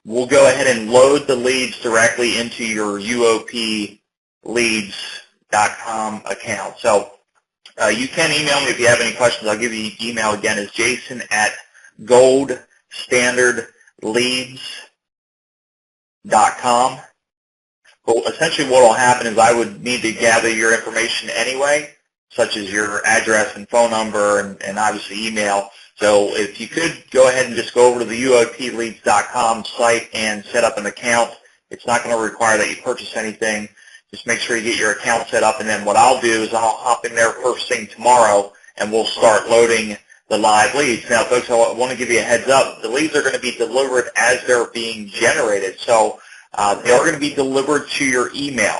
We'll go ahead and load the leads directly into your UOPleads.com account. So you can email me if you have any questions. I'll give you the email again. It's jason@goldstandardleads.com. But essentially what will happen is I would need to gather your information anyway, such as your address and phone number and obviously email. So if you could go ahead and just go over to the UOPleads.com site and set up an account. It's not going to require that you purchase anything. Just make sure you get your account set up, and then what I'll do is I'll hop in there first thing tomorrow, and we'll start loading the live leads. Now, folks, I want to give you a heads up. The leads are going to be delivered as they're being generated, so they are going to be delivered to your email.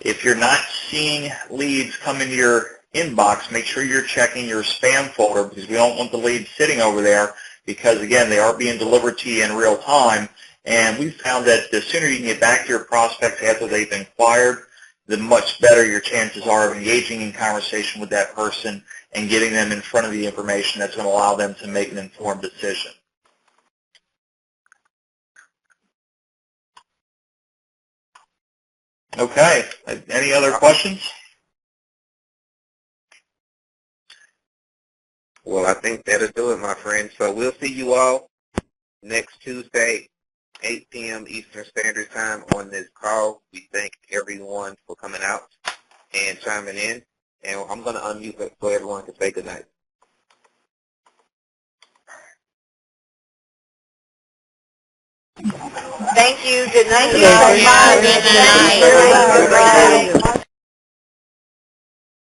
If you're not seeing leads come into your inbox, make sure you're checking your spam folder because we don't want the leads sitting over there because, again, they are being delivered to you in real time. And we found that the sooner you can get back to your prospects after they've inquired, the much better your chances are of engaging in conversation with that person and getting them in front of the information that's going to allow them to make an informed decision. Okay. Any other questions? Well, I think that'll do it, my friend. So we'll see you all next Tuesday, 8 p.m. Eastern Standard Time on this call. We thank everyone for coming out and chiming in. And I'm going to unmute it so everyone can say goodnight. Thank you. Good night. Good night. Good night.